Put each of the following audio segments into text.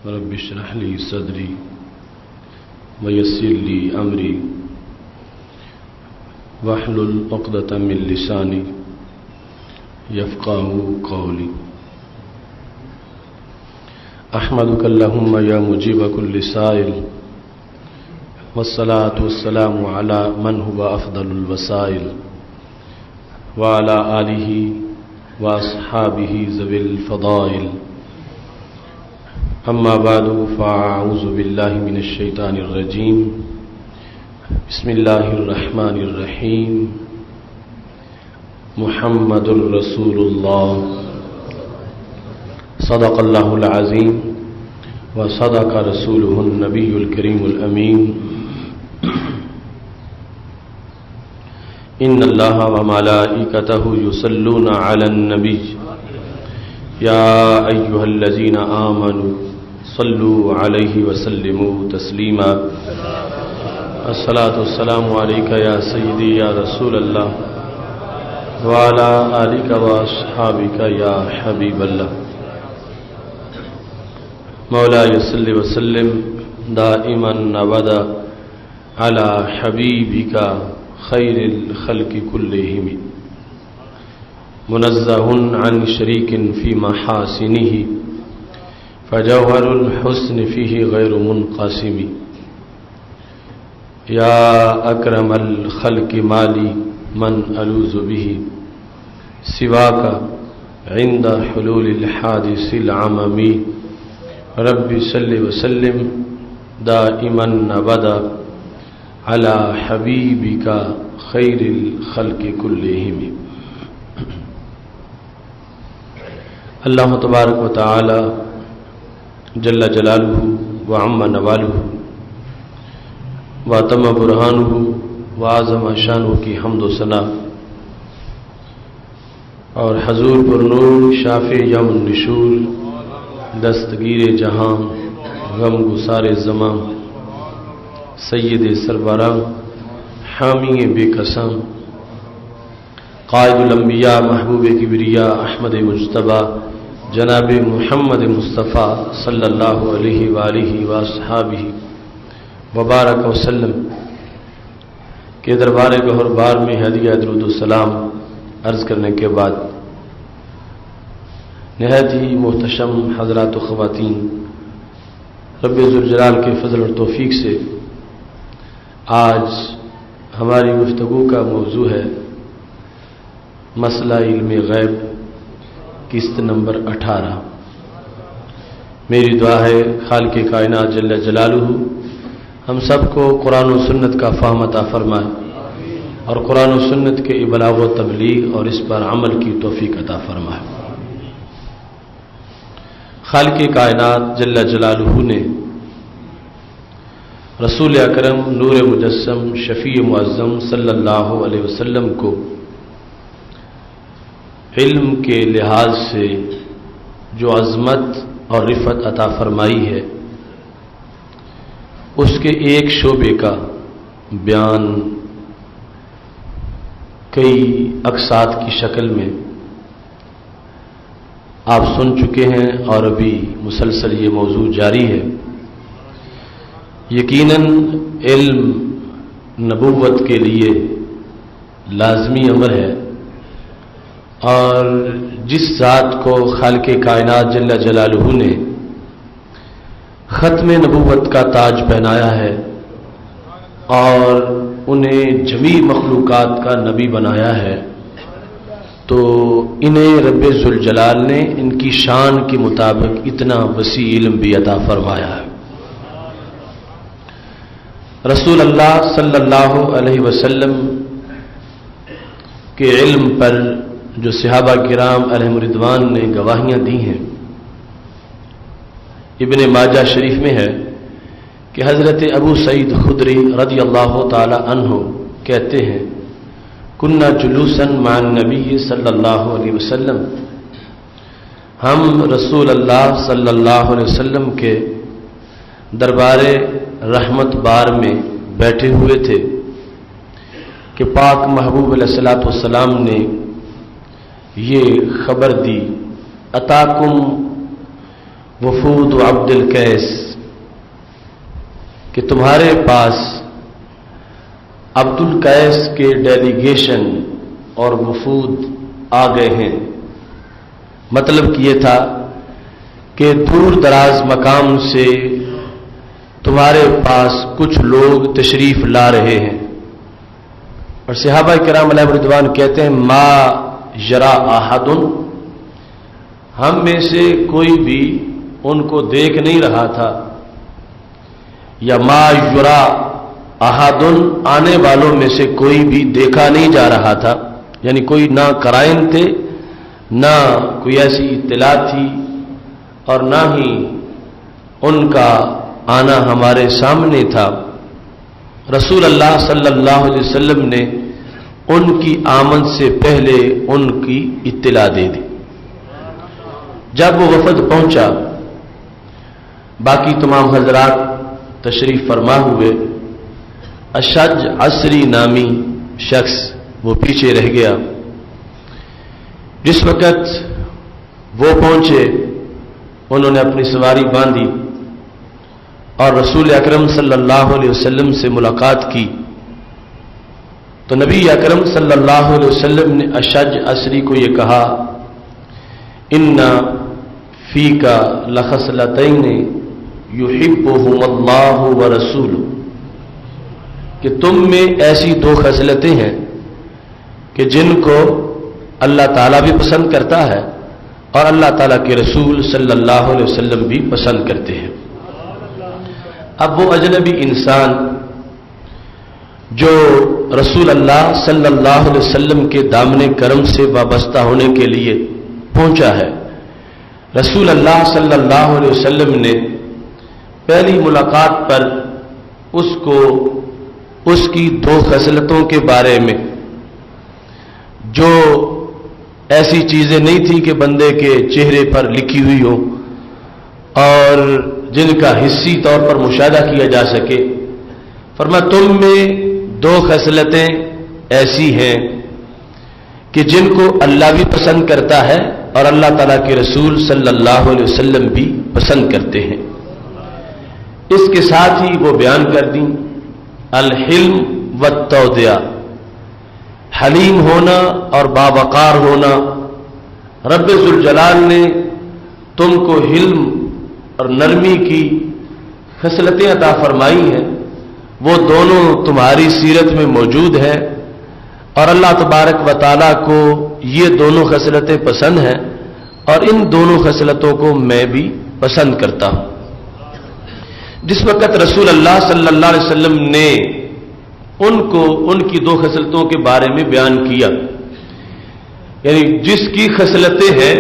رب اشرح لي صدري ويسر لي أمري واحلل عقدة من لساني يفقهوا قولي. أحمدك اللهم يا مجيب كل سائل، والصلاة والسلام على من هو أفضل الوسائل وعلى آله وأصحابه ذوي الفضائل. أما بعد فأعوذ بالله من الشيطان الرجيم. بسم الله الرحمن الرحيم. محمد رسول الله. صدق الله العظيم وصدق رسوله النبي الكريم الأمين. إن الله وملائكته يصلون على النبي يا أيها الذين آمنوا صلوا عليه وسلموا تسليما. الصلاة والسلام عليك يا سيدي يا رسول الله وعلى آلك وأصحابك يا حبيب الله. مولاي صل وسلم دائما أبدا على حبيبك خير الخلق كلهم، منزه عن شريك في محاسنه فجوهر الحسن فيه غير منقسم. يا أكرم الخلق مالي من ألوذ به سواك عند حلول الحادث العممي. رب صل وسلم دائما أبدا على حبيبك خير الخلق كلهم. اللہ تبارک و تعالی جل جلالہ وعم نوالہ واتم برہانہ وعظم شانہ کی حمد و ثنا اور حضور پر نور شافع یوم النشور دستگیر جہاں غم گسار زمان سید سربراں حامی بے قسم قائد الانبیاء محبوب کبریاء احمد مجتبی جناب محمد مصطفیٰ صلی اللہ علیہ وآلہ وصحابہ وبارک وسلم کے دربار گہر بار میں ہدیہ درود و سلام عرض کرنے کے بعد نہایت ہی محتشم حضرات و خواتین، رب ذوالجلال کے فضل اور توفیق سے آج ہماری گفتگو کا موضوع ہے مسئلہ علم غیب، قسط نمبر 18۔ میری دعا ہے خالق کائنات جل جلالہ ہم سب کو قرآن و سنت کا فہم عطا فرمائے اور قرآن و سنت کے ابلاغ و تبلیغ اور اس پر عمل کی توفیق عطا فرمائے۔ خالق کائنات جل جلالہ نے رسول اکرم نور مجسم شفیع معظم صلی اللہ علیہ وسلم کو علم کے لحاظ سے جو عظمت اور رفعت عطا فرمائی ہے، اس کے ایک شعبے کا بیان کئی اقساط کی شکل میں آپ سن چکے ہیں اور ابھی مسلسل یہ موضوع جاری ہے۔ یقیناً علم نبوت کے لیے لازمی امر ہے، اور جس ذات کو خالق کائنات جل جلالہ نے ختم نبوت کا تاج پہنایا ہے اور انہیں جمیع مخلوقات کا نبی بنایا ہے، تو انہیں رب ذوالجلال نے ان کی شان کے مطابق اتنا وسیع علم بھی عطا فرمایا ہے۔ رسول اللہ صلی اللہ علیہ وسلم کے علم پر جو صحابہ کرام علیہم رضوان نے گواہیاں دی ہیں، ابن ماجہ شریف میں ہے کہ حضرت ابو سعید خدری رضی اللہ تعالی عنہ کہتے ہیں کننا جلوسا مع النبی صلی اللہ علیہ وسلم، ہم رسول اللہ صلی اللہ علیہ وسلم کے دربار رحمت بار میں بیٹھے ہوئے تھے کہ پاک محبوب علیہ الصلوۃ والسلام نے یہ خبر دی اتاکم وفود عبد القیس کہ تمہارے پاس عبد القیس کے ڈیلیگیشن اور وفود آ گئے ہیں. مطلب یہ تھا کہ دور دراز مقام سے تمہارے پاس کچھ لوگ تشریف لا رہے ہیں. اور صحابہ کرام علیہ رضوان کہتے ہیں ما یرا احد، ہم میں سے کوئی بھی ان کو دیکھ نہیں رہا تھا، یا ما یرا احد آنے والوں میں سے کوئی بھی دیکھا نہیں جا رہا تھا، یعنی کوئی نہ قرائن تھے، نہ کوئی ایسی اطلاع تھی، اور نہ ہی ان کا آنا ہمارے سامنے تھا. رسول اللہ صلی اللہ علیہ وسلم نے ان کی آمد سے پہلے ان کی اطلاع دے دی. جب وہ وفد پہنچا، باقی تمام حضرات تشریف فرما ہوئے، اشج عصری نامی شخص وہ پیچھے رہ گیا. جس وقت وہ پہنچے انہوں نے اپنی سواری باندھی اور رسول اکرم صلی اللہ علیہ وسلم سے ملاقات کی. تو نبی اکرم صلی اللہ علیہ وسلم نے اشج عصری کو یہ کہا ان فیک لخصلتین یحبہم اللہ ورسولہ، کہ تم میں ایسی دو خصلتیں ہیں کہ جن کو اللہ تعالیٰ بھی پسند کرتا ہے اور اللہ تعالیٰ کے رسول صلی اللہ علیہ وسلم بھی پسند کرتے ہیں. اب وہ اجنبی انسان جو رسول اللہ صلی اللہ علیہ وسلم کے دامن کرم سے وابستہ ہونے کے لیے پہنچا ہے، رسول اللہ صلی اللہ علیہ وسلم نے پہلی ملاقات پر اس کو اس کی دو خصلتوں کے بارے میں، جو ایسی چیزیں نہیں تھی کہ بندے کے چہرے پر لکھی ہوئی ہو اور جن کا حسی طور پر مشاہدہ کیا جا سکے، فرمایا تم میں دو خصلتیں ایسی ہیں کہ جن کو اللہ بھی پسند کرتا ہے اور اللہ تعالیٰ کے رسول صلی اللہ علیہ وسلم بھی پسند کرتے ہیں. اس کے ساتھ ہی وہ بیان کر دیں الحلم والتودع، حلیم ہونا اور باوقار ہونا. رب ذوالجلال نے تم کو حلم اور نرمی کی خصلتیں عطا فرمائی ہیں، وہ دونوں تمہاری سیرت میں موجود ہیں، اور اللہ تبارک و تعالیٰ کو یہ دونوں خصلتیں پسند ہیں، اور ان دونوں خصلتوں کو میں بھی پسند کرتا ہوں. جس وقت رسول اللہ صلی اللہ علیہ وسلم نے ان کو ان کی دو خصلتوں کے بارے میں بیان کیا، یعنی جس کی خصلتیں ہیں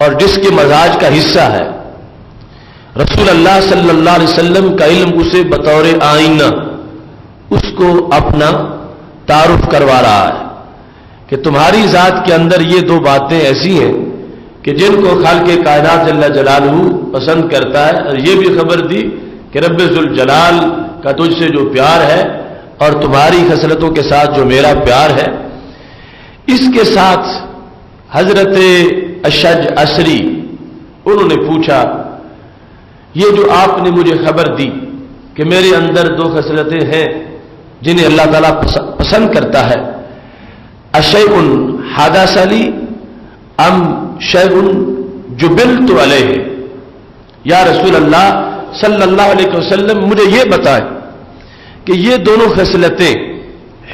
اور جس کے مزاج کا حصہ ہے، رسول اللہ صلی اللہ علیہ وسلم کا علم اسے بطور آئینہ اس کو اپنا تعارف کروا رہا ہے کہ تمہاری ذات کے اندر یہ دو باتیں ایسی ہیں کہ جن کو خالق کائنات جل جلالہ پسند کرتا ہے، اور یہ بھی خبر دی کہ رب ذوالجلال کا تجھ سے جو پیار ہے اور تمہاری خصلتوں کے ساتھ جو میرا پیار ہے. اس کے ساتھ حضرت اشج عصری انہوں نے پوچھا یہ جو آپ نے مجھے خبر دی کہ میرے اندر دو خصلتیں ہیں جنہیں اللہ تعالیٰ پسند کرتا ہے، اشیء حدث لی ام شیء جبلت علیہ، یا رسول اللہ صلی اللہ علیہ وسلم مجھے یہ بتائیں کہ یہ دونوں خصلتیں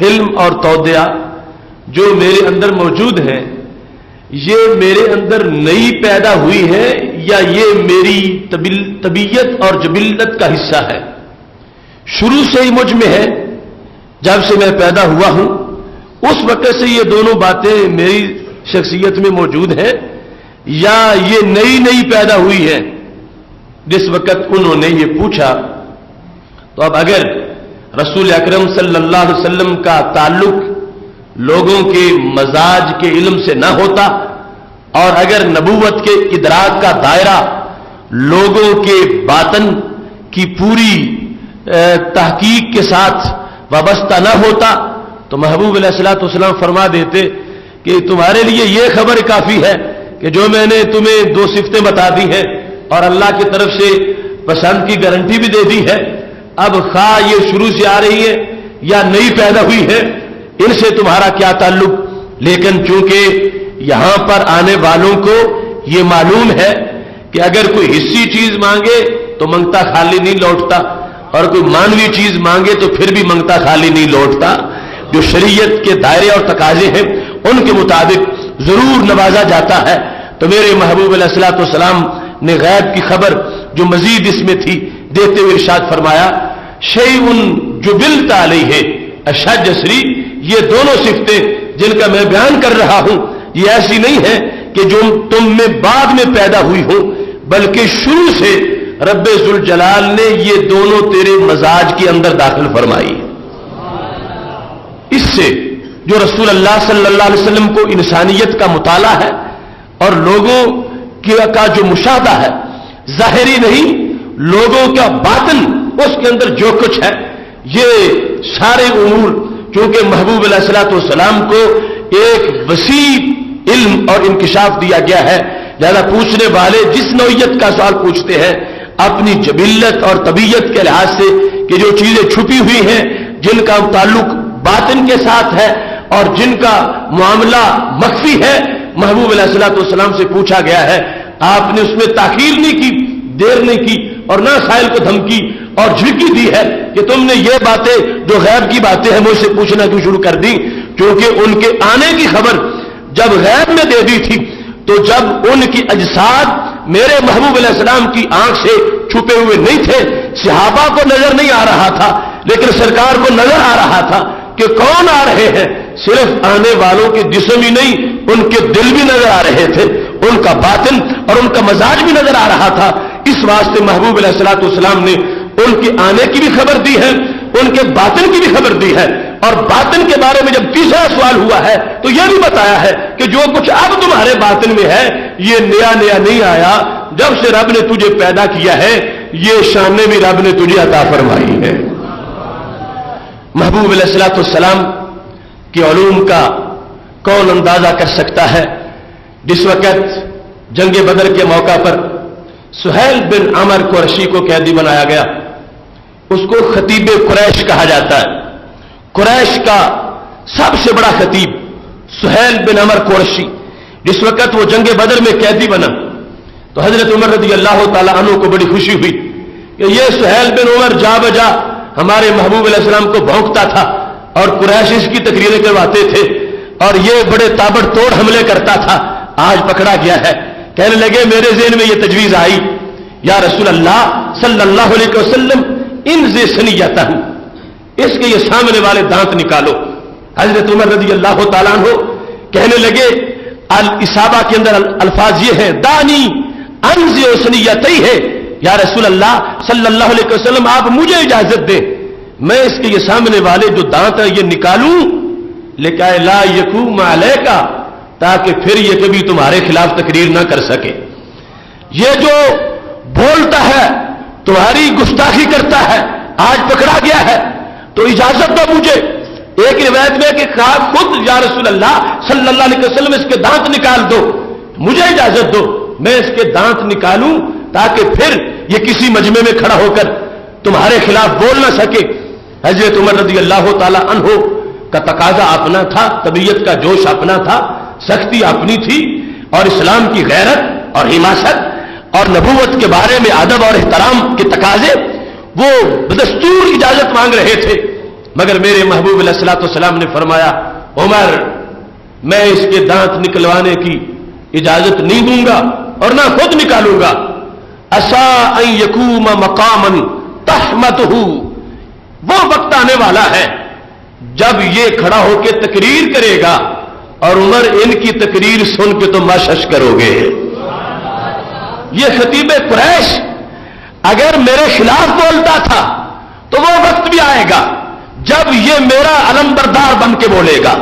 حلم اور تودع جو میرے اندر موجود ہیں، یہ میرے اندر نئی پیدا ہوئی ہے یا یہ میری طبیعت اور جبلت کا حصہ ہے؟ شروع سے ہی مجھ میں ہے، جب سے میں پیدا ہوا ہوں اس وقت سے یہ دونوں باتیں میری شخصیت میں موجود ہیں، یا یہ نئی نئی پیدا ہوئی ہے؟ جس وقت انہوں نے یہ پوچھا تو اب اگر رسول اکرم صلی اللہ علیہ وسلم کا تعلق لوگوں کے مزاج کے علم سے نہ ہوتا، اور اگر نبوت کے ادراک کا دائرہ لوگوں کے باطن کی پوری تحقیق کے ساتھ وابستہ نہ ہوتا، تو محبوب علیہ الصلوۃ والسلام فرما دیتے کہ تمہارے لیے یہ خبر کافی ہے کہ جو میں نے تمہیں دو صفتیں بتا دی ہیں اور اللہ کی طرف سے پسند کی گارنٹی بھی دے دی ہے. اب خواہ یہ شروع سے آ رہی ہے یا نئی پیدا ہوئی ہے، ان سے تمہارا کیا تعلق. لیکن چونکہ یہاں پر آنے والوں کو یہ معلوم ہے کہ اگر کوئی حصی چیز مانگے تو منگتا خالی نہیں لوٹتا، اور کوئی مانوی چیز مانگے تو پھر بھی منگتا خالی نہیں لوٹتا. جو شریعت کے دائرے اور تقاضے ہیں ان کے مطابق ضرور نوازا جاتا ہے. تو میرے محبوب علیہ الصلوۃ والسلام نے غیب کی خبر جو مزید اس میں تھی دیتے ہوئے ارشاد فرمایا، شیء جبلت علیہ الشجسری. یہ دونوں صفتیں جن کا میں بیان کر رہا ہوں یہ ایسی نہیں ہے کہ جو تم میں بعد میں پیدا ہوئی ہو، بلکہ شروع سے رب ذوالجلال نے یہ دونوں تیرے مزاج کے اندر داخل فرمائی. اس سے جو رسول اللہ صلی اللہ علیہ وسلم کو انسانیت کا مطالعہ ہے اور لوگوں کا جو مشاہدہ ہے، ظاہری نہیں، لوگوں کا باطن، اس کے اندر جو کچھ ہے، یہ سارے امور چونکہ محبوب علیہ الصلوۃ والسلام کو ایک وسیع علم اور انکشاف دیا گیا ہے، لہذا پوچھنے والے جس نوعیت کا سوال پوچھتے ہیں اپنی جبلت اور طبیعت کے لحاظ سے کہ جو چیزیں چھپی ہوئی ہیں، جن کا تعلق باطن کے ساتھ ہے اور جن کا معاملہ مخفی ہے، محبوب علیہ الصلوۃ والسلام سے پوچھا گیا ہے. آپ نے اس میں تاخیر نہیں کی، دیر نہیں کی، اور نہ سائل کو دھمکی اور جھڑکی دی ہے کہ تم نے یہ باتیں جو غیب کی باتیں ہیں مجھ سے پوچھنا کیوں شروع کر دی. کیونکہ ان کے آنے کی خبر جب غیب میں دے دی تھی تو جب ان کی اجساد میرے محبوب علیہ السلام کی آنکھ سے چھپے ہوئے نہیں تھے، صحابہ کو نظر نہیں آ رہا تھا، لیکن سرکار کو نظر آ رہا تھا کہ کون آ رہے ہیں. صرف آنے والوں کے جسم ہی نہیں، ان کے دل بھی نظر آ رہے تھے، ان کا باطن اور ان کا مزاج بھی نظر آ رہا تھا. اس واسطے محبوب علیہ الصلوۃ والسلام نے ان کے آنے کی بھی خبر دی ہے، ان کے باطن کی بھی خبر دی ہے. اور باطن کے بارے میں جب تیسرا سوال ہوا ہے تو یہ بھی بتایا ہے کہ جو کچھ اب تمہارے باطن میں ہے یہ نیا نہیں آیا. جب سے رب نے تجھے پیدا کیا ہے یہ شانیں بھی رب نے تجھے عطا فرمائی ہے. محبوب علیہ الصلوۃ والسلام کے علوم کا کون اندازہ کر سکتا ہے. جس وقت جنگ بدر کے موقع پر سہیل بن عمر قرشی کو قیدی بنایا گیا، اس کو خطیب قریش کہا جاتا ہے. قریش کا سب سے بڑا خطیب سہیل بن عمر قرشی، جس وقت وہ جنگ بدر میں قیدی بنا تو حضرت عمر رضی اللہ تعالی عنہ کو بڑی خوشی ہوئی کہ یہ سہیل بن عمر جا بجا ہمارے محبوب علیہ السلام کو بھونکتا تھا اور قریش اس کی تقریریں کرواتے تھے اور یہ بڑے تابڑ توڑ حملے کرتا تھا، آج پکڑا گیا ہے. کہنے لگے میرے ذہن میں یہ تجویز آئی، یا رسول اللہ صلی اللہ علیہ وسلم انزی سنیتہ، اس کے یہ سامنے والے دانت نکالو. حضرت عمر رضی اللہ تعالیٰ عنہ کہنے لگے، الاصابہ کے اندر الفاظ یہ ہیں، دانی انزی سنیتہ ہے، یا رسول اللہ صلی اللہ علیہ وسلم آپ مجھے اجازت دیں میں اس کے یہ سامنے والے جو دانت ہیں یہ نکالوں، لیکن لا یقوم علیک، تاکہ پھر یہ کبھی تمہارے خلاف تقریر نہ کر سکے. یہ جو بولتا ہے تمہاری گستاخی کرتا ہے، آج پکڑا گیا ہے تو اجازت دو مجھے. ایک روایت میں کہ خود یا رسول اللہ صلی اللہ علیہ وسلم اس کے دانت نکال دو، مجھے اجازت دو میں اس کے دانت نکالوں تاکہ پھر یہ کسی مجمع میں کھڑا ہو کر تمہارے خلاف بول نہ سکے. حضرت عمر رضی اللہ تعالی عنہ کا تقاضا اپنا تھا، طبیعت کا جوش اپنا تھا، سختی اپنی تھی، اور اسلام کی غیرت اور حماست اور نبوت کے بارے میں ادب اور احترام کے تقاضے وہ بدستور اجازت مانگ رہے تھے. مگر میرے محبوب علیہ الصلوۃ والسلام نے فرمایا، عمر میں اس کے دانت نکلوانے کی اجازت نہیں دوں گا اور نہ خود نکالوں گا. عسى ان يقوم مقاما تحمده، وہ وقت آنے والا ہے جب یہ کھڑا ہو کے تقریر کرے گا اور عمر ان کی تقریر سن کے تو مشش کرو گے. یہ خطیب قریش اگر میرے خلاف بولتا تھا تو وہ وقت بھی آئے گا جب یہ میرا علم بردار بن کے بولے گا،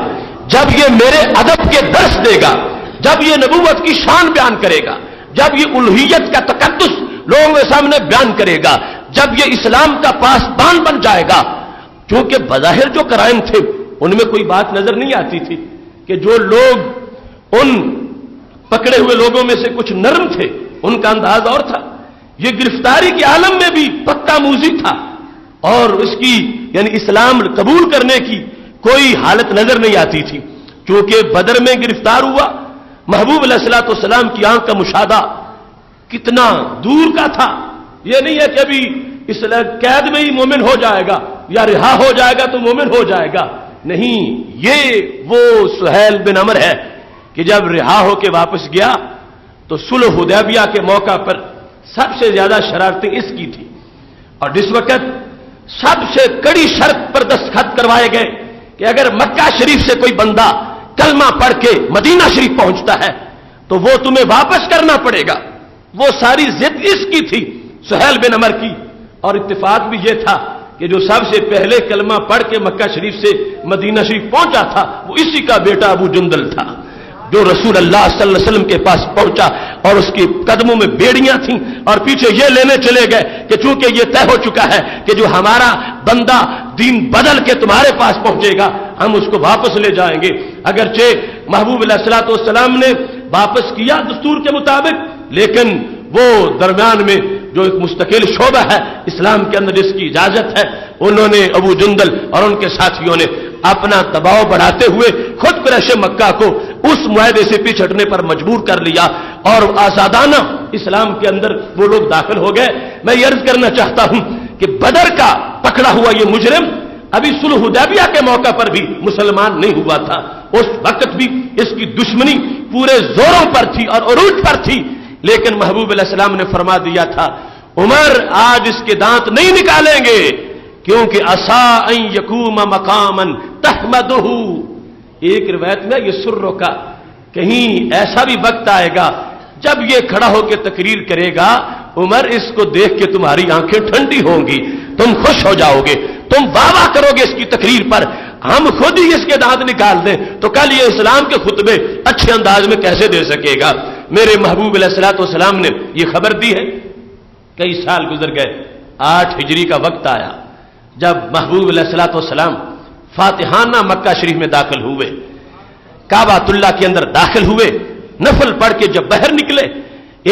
جب یہ میرے ادب کے درس دے گا، جب یہ نبوت کی شان بیان کرے گا، جب یہ الوہیت کا تقدس لوگوں کے سامنے بیان کرے گا، جب یہ اسلام کا پاسبان بن جائے گا. کیونکہ بظاہر جو کرائم تھے ان میں کوئی بات نظر نہیں آتی تھی کہ جو لوگ ان پکڑے ہوئے لوگوں میں سے کچھ نرم تھے ان کا انداز اور تھا، یہ گرفتاری کے عالم میں بھی پکا موذی تھا اور اس کی یعنی اسلام قبول کرنے کی کوئی حالت نظر نہیں آتی تھی. کیونکہ بدر میں گرفتار ہوا، محبوب علیہ الصلوۃ والسلام کی آنکھ کا مشاہدہ کتنا دور کا تھا. یہ نہیں ہے کہ ابھی اس قید میں ہی مومن ہو جائے گا یا رہا ہو جائے گا تو مومن ہو جائے گا. نہیں، یہ وہ سہیل بن عمر ہے کہ جب رہا ہو کے واپس گیا تو صلح حدیبیہ کے موقع پر سب سے زیادہ شرارتیں اس کی تھی. اور جس وقت سب سے کڑی شرط پر دستخط کروائے گئے کہ اگر مکہ شریف سے کوئی بندہ کلمہ پڑھ کے مدینہ شریف پہنچتا ہے تو وہ تمہیں واپس کرنا پڑے گا. وہ ساری ضد اس کی تھی سہیل بن عمر کی. اور اتفاق بھی یہ تھا کہ جو سب سے پہلے کلمہ پڑھ کے مکہ شریف سے مدینہ شریف پہنچا تھا وہ اسی کا بیٹا ابو جندل تھا، جو رسول اللہ صلی اللہ علیہ وسلم کے پاس پہنچا اور اس کے قدموں میں بیڑیاں تھیں اور پیچھے یہ لینے چلے گئے کہ چونکہ یہ طے ہو چکا ہے کہ جو ہمارا بندہ دین بدل کے تمہارے پاس پہنچے گا ہم اس کو واپس لے جائیں گے. اگرچہ محبوب علیہ الصلوۃ والسلام نے واپس کیا دستور کے مطابق، لیکن وہ درمیان میں جو ایک مستقل شعبہ ہے اسلام کے اندر جس کی اجازت ہے، انہوں نے ابو جندل اور ان کے ساتھیوں نے اپنا دباؤ بڑھاتے ہوئے خود قریش مکہ کو اس معاہدے سے پیچھے ہٹنے پر مجبور کر لیا اور آزادانہ اسلام کے اندر وہ لوگ داخل ہو گئے. میں یہ عرض کرنا چاہتا ہوں کہ بدر کا پکڑا ہوا یہ مجرم ابھی صلح حدیبیہ کے موقع پر بھی مسلمان نہیں ہوا تھا. اس وقت بھی اس کی دشمنی پورے زوروں پر تھی اور عروج پر تھی، لیکن محبوب علیہ السلام نے فرما دیا تھا عمر آج اس کے دانت نہیں نکالیں گے کیونکہ عسا ان یقوم مقاما تحمدہ. ایک روایت میں یہ سروں کا کہیں ایسا بھی وقت آئے گا جب یہ کھڑا ہو کے تقریر کرے گا عمر اس کو دیکھ کے تمہاری آنکھیں ٹھنڈی ہوں گی، تم خوش ہو جاؤ گے، تم واہ واہ کرو گے اس کی تقریر پر. ہم خود ہی اس کے دانت نکال دیں تو کل یہ اسلام کے خطبے اچھے انداز میں کیسے دے سکے گا. میرے محبوب علیہ الصلوۃ والسلام نے یہ خبر دی ہے. کئی سال گزر گئے، 8 ہجری کا وقت آیا جب محبوب علیہ الصلوۃ والسلام فاتحانہ مکہ شریف میں داخل ہوئے، کعبہ اللہ کے اندر داخل ہوئے، نفل پڑھ کے جب باہر نکلے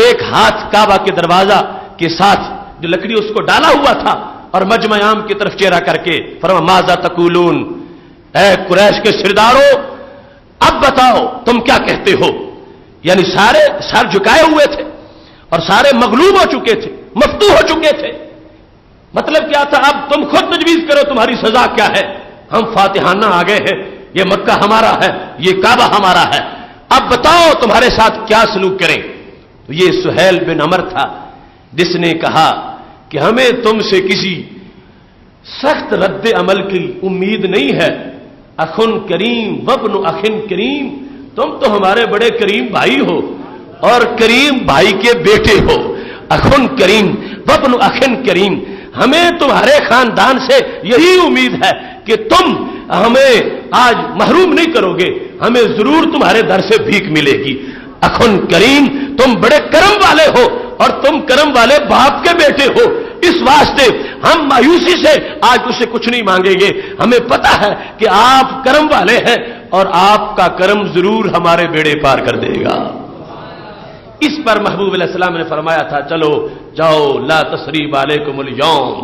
ایک ہاتھ کعبہ کے دروازہ کے ساتھ جو لکڑی اس کو ڈالا ہوا تھا اور مجمع عام کی طرف چہرہ کر کے فرمایا ماذا تقولون، اے قریش کے سرداروں اب بتاؤ تم کیا کہتے ہو. یعنی سارے سر جھکائے ہوئے تھے اور سارے مغلوب ہو چکے تھے، مفتوح ہو چکے تھے. مطلب کیا تھا اب تم خود تجویز کرو تمہاری سزا کیا ہے. ہم فاتحانہ آ گئے ہیں، یہ مکہ ہمارا ہے، یہ کعبہ ہمارا ہے، اب بتاؤ تمہارے ساتھ کیا سلوک کریں. تو یہ سہیل بن عمر تھا جس نے کہا کہ ہمیں تم سے کسی سخت رد عمل کی امید نہیں ہے. اخن کریم وابن اخن کریم، تم تو ہمارے بڑے کریم بھائی ہو اور کریم بھائی کے بیٹے ہو. اخن کریم وابن اخن کریم، ہمیں تمہارے خاندان سے یہی امید ہے کہ تم ہمیں آج محروم نہیں کرو گے، ہمیں ضرور تمہارے در سے بھیک ملے گی. اخن کریم، تم بڑے کرم والے ہو اور تم کرم والے باپ کے بیٹے ہو، اس واسطے ہم مایوسی سے آج اسے کچھ نہیں مانگیں گے. ہمیں پتا ہے کہ آپ کرم والے ہیں اور آپ کا کرم ضرور ہمارے بیڑے پار کر دے گا. اس پر محبوب علیہ السلام نے فرمایا تھا چلو جاؤ لا تثریب علیکم الیوم.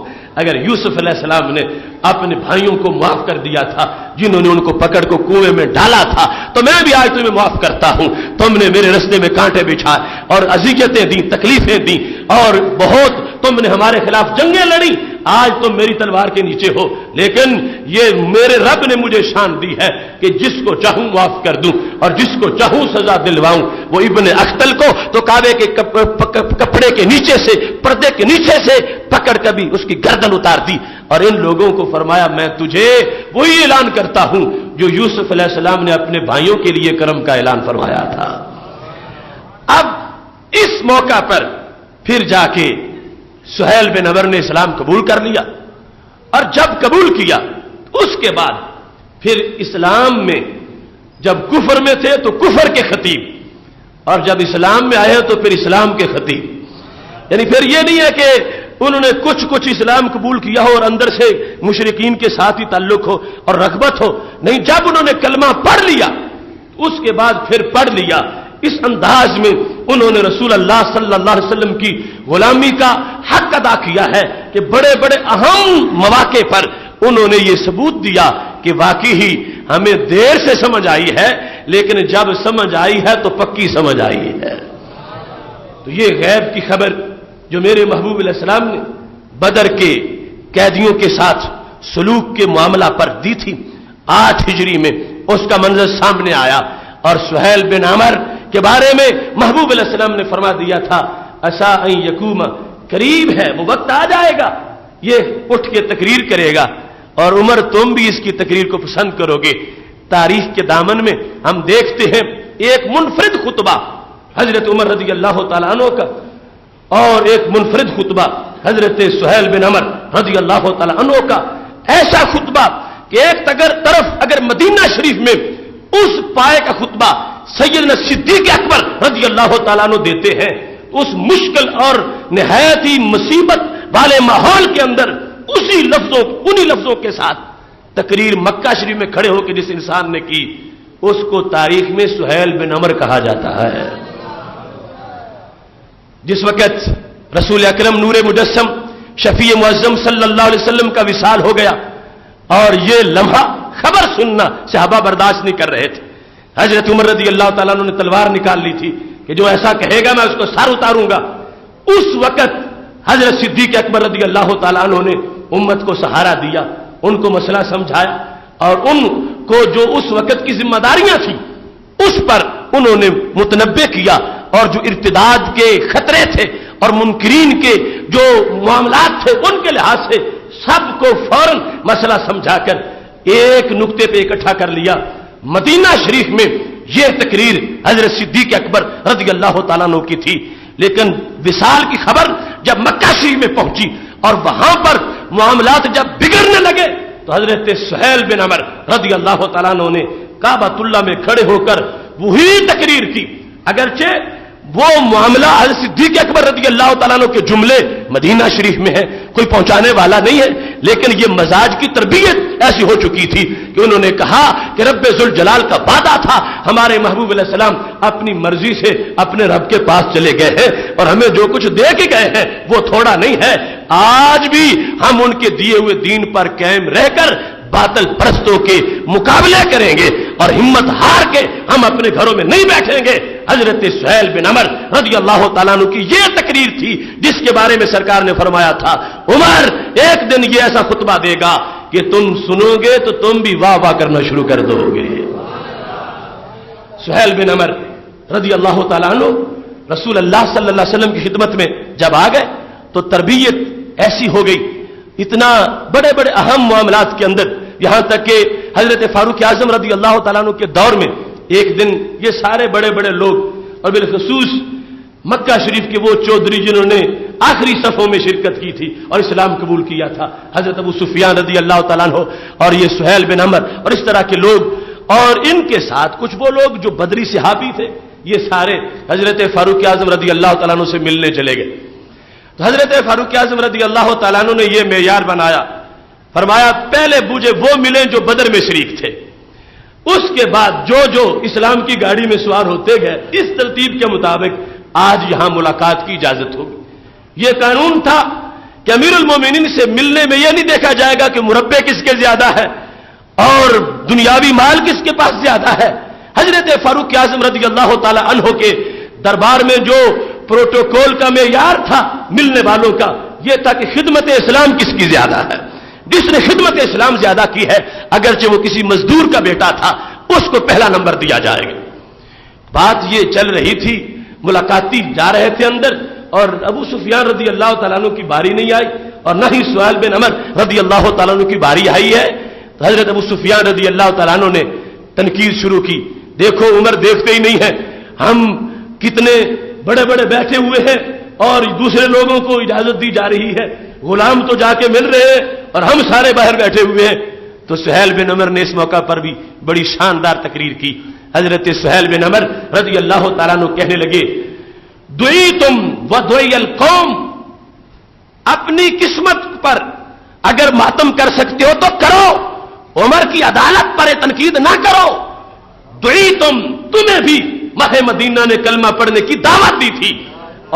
اگر یوسف علیہ السلام نے اپنے بھائیوں کو معاف کر دیا تھا جنہوں نے ان کو پکڑ کو کنویں میں ڈالا تھا تو میں بھی آج تمہیں معاف کرتا ہوں. تم نے میرے رستے میں کانٹے بچھائے اور اذیتیں دی، تکلیفیں دی اور بہت تم نے ہمارے خلاف جنگیں لڑی، آج تم میری تلوار کے نیچے ہو، لیکن یہ میرے رب نے مجھے شان دی ہے کہ جس کو چاہوں معاف کر دوں اور جس کو چاہوں سزا دلواؤں. وہ ابن اختل کو تو کعبے کے کپڑے کے نیچے سے، پردے کے نیچے سے پکڑ کر بھی اس کی گردن اتار دی اور ان لوگوں کو فرمایا میں تجھے وہی اعلان کرتا ہوں جو یوسف علیہ السلام نے اپنے بھائیوں کے لیے کرم کا اعلان فرمایا تھا. اب اس موقع پر پھر جا کے سہیل بن عمر نے اسلام قبول کر لیا اور جب قبول کیا اس کے بعد پھر اسلام میں جب کفر میں تھے تو کفر کے خطیب اور جب اسلام میں آئے تو پھر اسلام کے خطیب. یعنی پھر یہ نہیں ہے کہ انہوں نے کچھ اسلام قبول کیا ہو اور اندر سے مشرکین کے ساتھ ہی تعلق ہو اور رغبت ہو، نہیں، جب انہوں نے کلمہ پڑھ لیا اس کے بعد پھر پڑھ لیا اس انداز میں انہوں نے رسول اللہ صلی اللہ علیہ وسلم کی غلامی کا حق ادا کیا ہے کہ بڑے بڑے اہم مواقع پر انہوں نے یہ ثبوت دیا کہ واقعی ہی ہمیں دیر سے سمجھ آئی ہے، لیکن جب سمجھ آئی ہے تو پکی سمجھ آئی ہے۔ تو یہ غیب کی خبر جو میرے محبوب علیہ السلام نے بدر کے قیدیوں کے ساتھ سلوک کے معاملہ پر دی تھی، 8 ہجری میں اس کا منظر سامنے آیا، اور سہیل بن عمر کے بارے میں محبوب علیہ السلام نے فرما دیا تھا عسیٰ ان یکوم، قریب ہے، وہ وقت آ جائے گا یہ اٹھ کے تقریر کرے گا، اور عمر تم بھی اس کی تقریر کو پسند کرو گے۔ تاریخ کے دامن میں ہم دیکھتے ہیں ایک منفرد خطبہ حضرت عمر رضی اللہ تعالیٰ عنہ کا، اور ایک منفرد خطبہ حضرت سہیل بن عمر رضی اللہ تعالیٰ عنہ کا، ایسا خطبہ کہ ایک طرف اگر مدینہ شریف میں اس پائے کا خطبہ سیدنا صدیق اکبر رضی اللہ تعالیٰ عنہ دیتے ہیں، اس مشکل اور نہایت ہی مصیبت والے ماحول کے اندر انہی لفظوں کے ساتھ تقریر مکہ شریف میں کھڑے ہو کے جس انسان نے کی، اس کو تاریخ میں سہیل بن عمر کہا جاتا ہے۔ جس وقت رسول اکرم نور مجسم شفیع معظم صلی اللہ علیہ وسلم کا وصال ہو گیا، اور یہ لمحہ خبر سننا صحابہ برداشت نہیں کر رہے تھے، حضرت عمر رضی اللہ تعالیٰ عنہ نے تلوار نکال لی تھی کہ جو ایسا کہے گا میں اس کو سر اتاروں گا۔ اس وقت حضرت صدیق اکبر رضی اللہ تعالیٰ عنہ نے امت کو سہارا دیا، ان کو مسئلہ سمجھایا، اور ان کو جو اس وقت کی ذمہ داریاں تھیں اس پر انہوں نے متنبع کیا، اور جو ارتداد کے خطرے تھے اور منکرین کے جو معاملات تھے ان کے لحاظ سے سب کو فوراً مسئلہ سمجھا کر ایک نقطے پہ اکٹھا کر لیا۔ مدینہ شریف میں یہ تقریر حضرت صدیق اکبر رضی اللہ تعالیٰ عنہ کی تھی، لیکن وصال کی خبر جب مکہ شریف میں پہنچی اور وہاں پر معاملات جب بگڑنے لگے تو حضرت سہیل بن عمر رضی اللہ تعالیٰ عنہ نے کعبۃ اللہ میں کھڑے ہو کر وہی تقریر کی، اگرچہ وہ معاملہ حضرت صدیق اکبر رضی اللہ تعالیٰ عنہ کے جملے مدینہ شریف میں ہے، کوئی پہنچانے والا نہیں ہے، لیکن یہ مزاج کی تربیت ایسی ہو چکی تھی کہ انہوں نے کہا کہ رب ذوالجلال کا وعدہ تھا، ہمارے محبوب علیہ السلام اپنی مرضی سے اپنے رب کے پاس چلے گئے ہیں، اور ہمیں جو کچھ دے کے گئے ہیں وہ تھوڑا نہیں ہے، آج بھی ہم ان کے دیے ہوئے دین پر قائم رہ کر باطل پرستوں کے مقابلے کریں گے، اور ہمت ہار کے ہم اپنے گھروں میں نہیں بیٹھیں گے۔ حضرت سہیل بن عمر رضی اللہ تعالیٰ عنہ کی یہ تقریر تھی جس کے بارے میں سرکار نے فرمایا تھا عمر ایک دن یہ ایسا خطبہ دے گا کہ تم سنو گے تو تم بھی واہ واہ کرنا شروع کر دو گے۔ سہیل بن عمر رضی اللہ تعالیٰ عنہ رسول اللہ صلی اللہ علیہ وسلم کی خدمت میں جب آ گئے تو تربیت ایسی ہو گئی، اتنا بڑے بڑے اہم معاملات کے اندر، یہاں تک کہ حضرت فاروق اعظم رضی اللہ تعالیٰ عنہ کے دور میں ایک دن یہ سارے بڑے بڑے لوگ، اور بالخصوص مکہ شریف کے وہ چودھری جنہوں نے آخری صفوں میں شرکت کی تھی اور اسلام قبول کیا تھا، حضرت ابو سفیان رضی اللہ تعالیٰ عنہ اور یہ سہیل بن عمر اور اس طرح کے لوگ، اور ان کے ساتھ کچھ وہ لوگ جو بدری صحابی تھے، یہ سارے حضرت فاروق اعظم رضی اللہ تعالیٰ عنہ سے ملنے چلے گئے۔ تو حضرت فاروق اعظم رضی اللہ تعالیٰ عنہ نے یہ معیار بنایا، فرمایا پہلے مجھے وہ ملیں جو بدر میں شریک تھے، اس کے بعد جو اسلام کی گاڑی میں سوار ہوتے گئے اس ترتیب کے مطابق آج یہاں ملاقات کی اجازت ہوگی۔ یہ قانون تھا کہ امیر المومنین سے ملنے میں یہ نہیں دیکھا جائے گا کہ مربع کس کے زیادہ ہے اور دنیاوی مال کس کے پاس زیادہ ہے۔ حضرت فاروق اعظم رضی اللہ تعالی عنہ کے دربار میں جو پروٹوکول کا معیار تھا ملنے والوں کا، یہ تھا کہ خدمت اسلام کس کی زیادہ ہے، جس نے خدمت اسلام زیادہ کی ہے اگرچہ وہ کسی مزدور کا بیٹا تھا اس کو پہلا نمبر دیا جائے گا۔ بات یہ چل رہی تھی، ملاقاتی جا رہے تھے اندر، اور ابو سفیان رضی اللہ تعالیٰ عنہ کی باری نہیں آئی اور نہ ہی سہیل بن عمر رضی اللہ تعالیٰ عنہ کی باری آئی ہے۔ تو حضرت ابو سفیان رضی اللہ تعالیٰ عنہ نے تنقید شروع کی، دیکھو عمر دیکھتے ہی نہیں ہے، ہم کتنے بڑے بڑے بیٹھے ہوئے ہیں اور دوسرے لوگوں کو اجازت دی جا رہی ہے، غلام تو جا کے مل رہے ہیں اور ہم سارے باہر بیٹھے ہوئے ہیں۔ تو سہیل بن عمر نے اس موقع پر بھی بڑی شاندار تقریر کی۔ حضرت سہیل بن عمر رضی اللہ تعالیٰ عنہ کہنے لگے، دعیتم ودعی القوم، اپنی قسمت پر اگر ماتم کر سکتے ہو تو کرو، عمر کی عدالت پر تنقید نہ کرو۔ دعیتم، تمہیں بھی ماہ مدینہ نے کلمہ پڑھنے کی دعوت دی تھی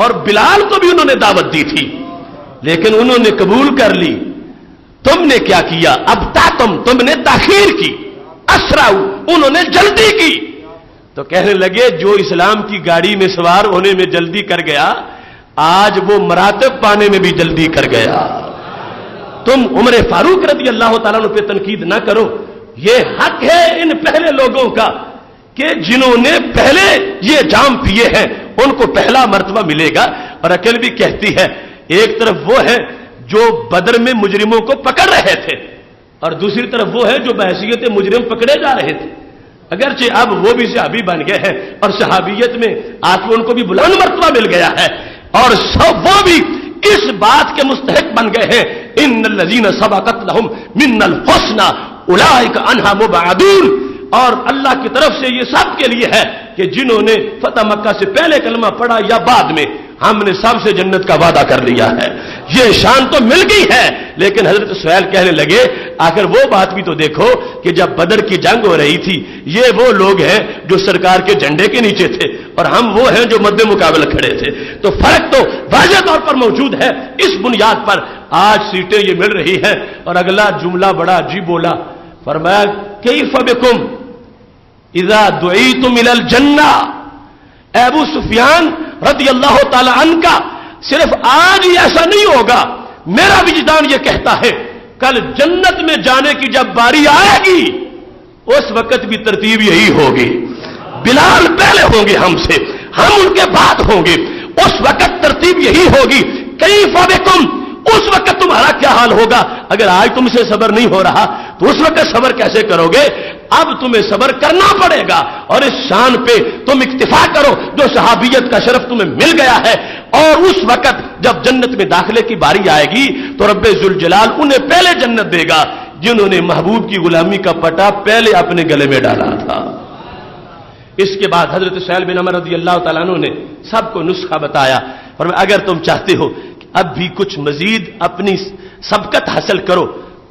اور بلال کو بھی انہوں نے دعوت دی تھی، لیکن انہوں نے قبول کر لی. تم نے کیا کیا؟ اب تم نے تاخیر کی. اسرعوا، انہوں نے جلدی کی. تو کہنے لگے جو اسلام کی گاڑی میں سوار ہونے میں جلدی کر گیا، آج وہ مراتب پانے میں بھی جلدی کر گیا. تم عمر فاروق رضی اللہ تعالیٰ عنہ پہ تنقید نہ کرو. یہ حق ہے ان پہلے لوگوں کا کہ جنہوں نے پہلے یہ جام پیے ہیں ان کو پہلا مرتبہ ملے گا. اور عقل بھی کہتی ہے ایک طرف وہ ہے جو بدر میں مجرموں کو پکڑ رہے تھے اور دوسری طرف وہ ہے جو بحیثیت مجرم پکڑے جا رہے تھے. اگرچہ اب وہ بھی صحابی بن گئے ہیں اور صحابیت میں آج ان کو بھی بلند مرتبہ مل گیا ہے اور سب وہ بھی اس بات کے مستحق بن گئے ہیں ان الذین سبقت لهم من الحسنى اولئک عنها مبعدون. اور اللہ کی طرف سے یہ سب کے لیے ہے کہ جنہوں نے فتح مکہ سے پہلے کلمہ پڑھا یا بعد میں، ہم نے سب سے جنت کا وعدہ کر لیا ہے. یہ شان تو مل گئی ہے. لیکن حضرت سہیل کہنے لگے آخر وہ بات بھی تو دیکھو کہ جب بدر کی جنگ ہو رہی تھی یہ وہ لوگ ہیں جو سرکار کے جھنڈے کے نیچے تھے اور ہم وہ ہیں جو مد مقابل کھڑے تھے. تو فرق تو واضح طور پر موجود ہے. اس بنیاد پر آج سیٹیں یہ مل رہی ہیں. اور اگلا جملہ بڑا عجیب بولا، فرمایا کیف بکم اذا دعیتم الی الجنہ. ابو سفیان رضی اللہ تعالی عنہ کا صرف آج ہی ایسا نہیں ہوگا، میرا وجدان یہ کہتا ہے کل جنت میں جانے کی جب باری آئے گی اس وقت بھی ترتیب یہی ہوگی. بلال پہلے ہوں گے ہم سے، ہم ان کے بعد ہوں گے. اس وقت ترتیب یہی ہوگی. کیف بکم، اس وقت تمہارا کیا حال ہوگا؟ اگر آج تم سے صبر نہیں ہو رہا تو اس وقت صبر کیسے کرو گے؟ اب تمہیں صبر کرنا پڑے گا اور اس شان پہ تم اکتفا کرو جو صحابیت کا شرف تمہیں مل گیا ہے. اور اس وقت جب جنت میں داخلے کی باری آئے گی تو رب ذوالجلال انہیں پہلے جنت دے گا جنہوں نے محبوب کی غلامی کا پٹا پہلے اپنے گلے میں ڈالا تھا. اس کے بعد حضرت سہیل بن عمر رضی اللہ تعالیٰ عنہ نے سب کو نسخہ بتایا اور اگر تم چاہتے ہو اب بھی کچھ مزید اپنی سبقت حاصل کرو،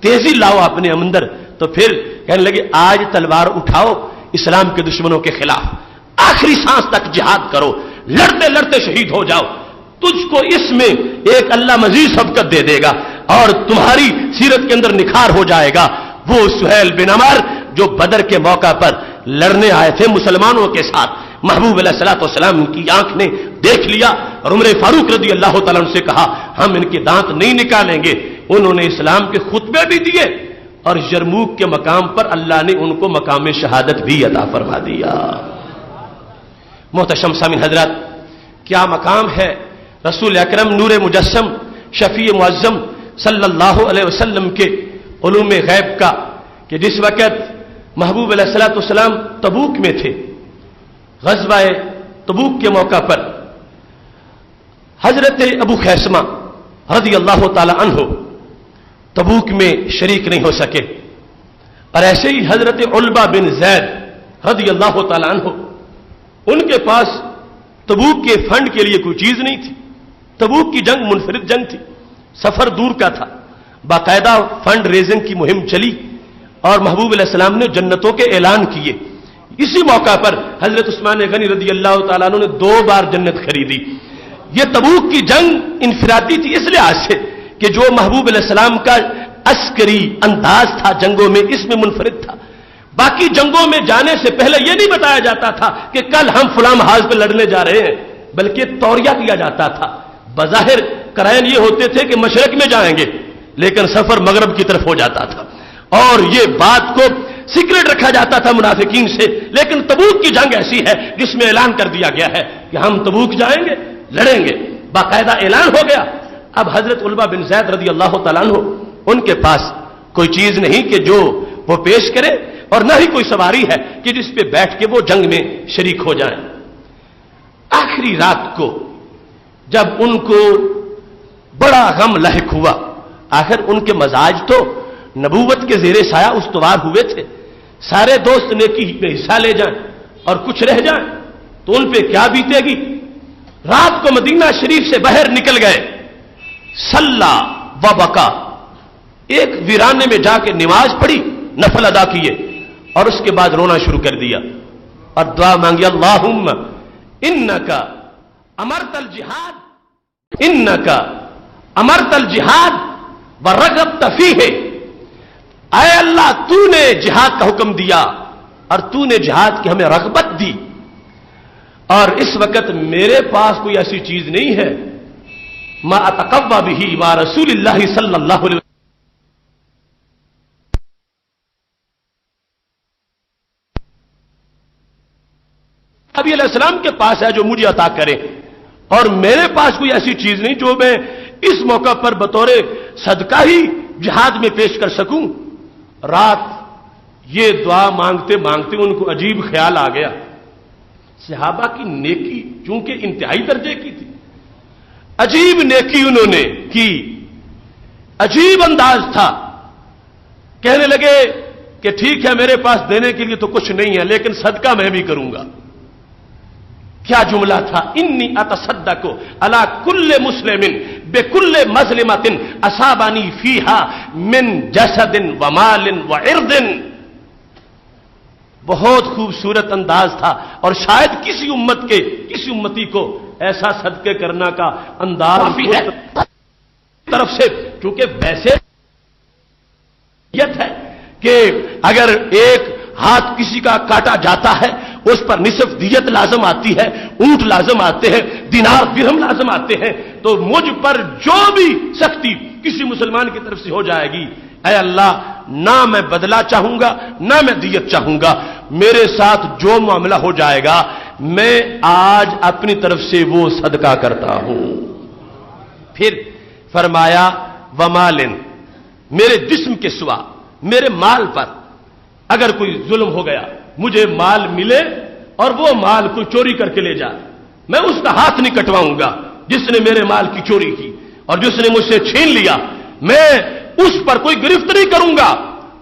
تیزی لاؤ اپنے اندر، تو پھر کہنے لگے آج تلوار اٹھاؤ اسلام کے دشمنوں کے خلاف، آخری سانس تک جہاد کرو، لڑتے لڑتے شہید ہو جاؤ. تجھ کو اس میں ایک اللہ مزید سبقت دے دے گا اور تمہاری سیرت کے اندر نکھار ہو جائے گا. وہ سہیل بن عمر جو بدر کے موقع پر لڑنے آئے تھے مسلمانوں کے ساتھ، محبوب علیہ الصلوۃ والسلام کی آنکھ نے دیکھ لیا اور عمر فاروق رضی اللہ تعالیٰ عنہ سے کہا ہم ان کے دانت نہیں نکالیں گے. انہوں نے اسلام کے خطبے بھی دیے اور یرموک کے مقام پر اللہ نے ان کو مقام شہادت بھی عطا فرما دیا. محتشم سامعین حضرات، کیا مقام ہے رسول اکرم نور مجسم شفیع معظم صلی اللہ علیہ وسلم کے علوم غیب کا کہ جس وقت محبوب علیہ الصلوۃ والسلام تبوک میں تھے، غزوہ تبوک کے موقع پر حضرت ابو خیثمہ رضی اللہ تعالی عنہ تبوک میں شریک نہیں ہو سکے اور ایسے ہی حضرت علبہ بن زید رضی اللہ تعالی عنہ ان کے پاس تبوک کے فنڈ کے لیے کوئی چیز نہیں تھی. تبوک کی جنگ منفرد جنگ تھی، سفر دور کا تھا. باقاعدہ فنڈ ریزنگ کی مہم چلی اور محبوب علیہ السلام نے جنتوں کے اعلان کیے. اسی موقع پر حضرت عثمان غنی رضی اللہ تعالیٰ عنہ نے 2 بار جنت خریدی. یہ تبوک کی جنگ انفرادی تھی اس لحاظ سے کہ جو محبوب علیہ السلام کا عسکری انداز تھا جنگوں میں اس میں منفرد تھا. باقی جنگوں میں جانے سے پہلے یہ نہیں بتایا جاتا تھا کہ کل ہم فلاں محاذ پہ لڑنے جا رہے ہیں، بلکہ توریہ کیا جاتا تھا. بظاہر قرائن یہ ہوتے تھے کہ مشرق میں جائیں گے لیکن سفر مغرب کی طرف ہو جاتا تھا اور یہ بات کو سیکرٹ رکھا جاتا تھا منافقین سے. لیکن تبوک کی جنگ ایسی ہے جس میں اعلان کر دیا گیا ہے کہ ہم تبوک جائیں گے، لڑیں گے، باقاعدہ اعلان ہو گیا. اب حضرت علبہ بن زید رضی اللہ تعالیٰ عنہ ان کے پاس کوئی چیز نہیں کہ جو وہ پیش کرے اور نہ ہی کوئی سواری ہے کہ جس پہ بیٹھ کے وہ جنگ میں شریک ہو جائیں. آخری رات کو جب ان کو بڑا غم لاحق ہوا، آخر ان کے مزاج تو نبوت کے زیر سایہ استوار ہوئے تھے، سارے دوست نیکی میں حصہ لے جائیں اور کچھ رہ جائیں تو ان پہ کیا بیتے گی. رات کو مدینہ شریف سے باہر نکل گئے، صلی و بکا، ایک ویرانے میں جا کے نماز پڑھی، نفل ادا کیے اور اس کے بعد رونا شروع کر دیا. اور دعا مانگی اللہم انکا امرت الجہاد انکا امرت الجہاد ورغبت فیہ، اے اللہ تو نے جہاد کا حکم دیا اور تو نے جہاد کی ہمیں رغبت دی، اور اس وقت میرے پاس کوئی ایسی چیز نہیں ہے ما اتقوی بہ ما رسول اللہ صلی اللہ علیہ وسلم، نبی علیہ السلام کے پاس ہے جو مجھے عطا کرے، اور میرے پاس کوئی ایسی چیز نہیں جو میں اس موقع پر بطور صدقہ ہی جہاد میں پیش کر سکوں۔ رات یہ دعا مانگتے مانگتے ان کو عجیب خیال آ گیا، صحابہ کی نیکی چونکہ انتہائی درجے کی تھی، عجیب نیکی انہوں نے کی، عجیب انداز تھا، کہنے لگے کہ ٹھیک ہے میرے پاس دینے کے لیے تو کچھ نہیں ہے لیکن صدقہ میں بھی کروں گا۔ کیا جملہ تھا؟ انی اتصدق علی کل مسلم بکل مظلمۃ اصابنی فیہا من جسد ومال وعرض۔ بہت خوبصورت انداز تھا، اور شاید کسی امتی کو ایسا صدقے کرنا کا انداز ہے طرف سے، کیونکہ ویسے یہ ہے کہ اگر ایک ہاتھ کسی کا کاٹا جاتا ہے اس پر نصف دیت لازم آتی ہے، اونٹ لازم آتے ہیں، دینار درہم لازم آتے ہیں، تو مجھ پر جو بھی سختی کسی مسلمان کی طرف سے ہو جائے گی، اے اللہ نہ میں بدلہ چاہوں گا نہ میں دیت چاہوں گا، میرے ساتھ جو معاملہ ہو جائے گا میں آج اپنی طرف سے وہ صدقہ کرتا ہوں۔ پھر فرمایا ومالن، میرے جسم کے سوا میرے مال پر اگر کوئی ظلم ہو گیا، مجھے مال ملے اور وہ مال کوئی چوری کر کے لے جائے، میں اس کا ہاتھ نہیں کٹواؤں گا جس نے میرے مال کی چوری کی اور جس نے مجھ سے چھین لیا، میں اس پر کوئی گرفت نہیں کروں گا۔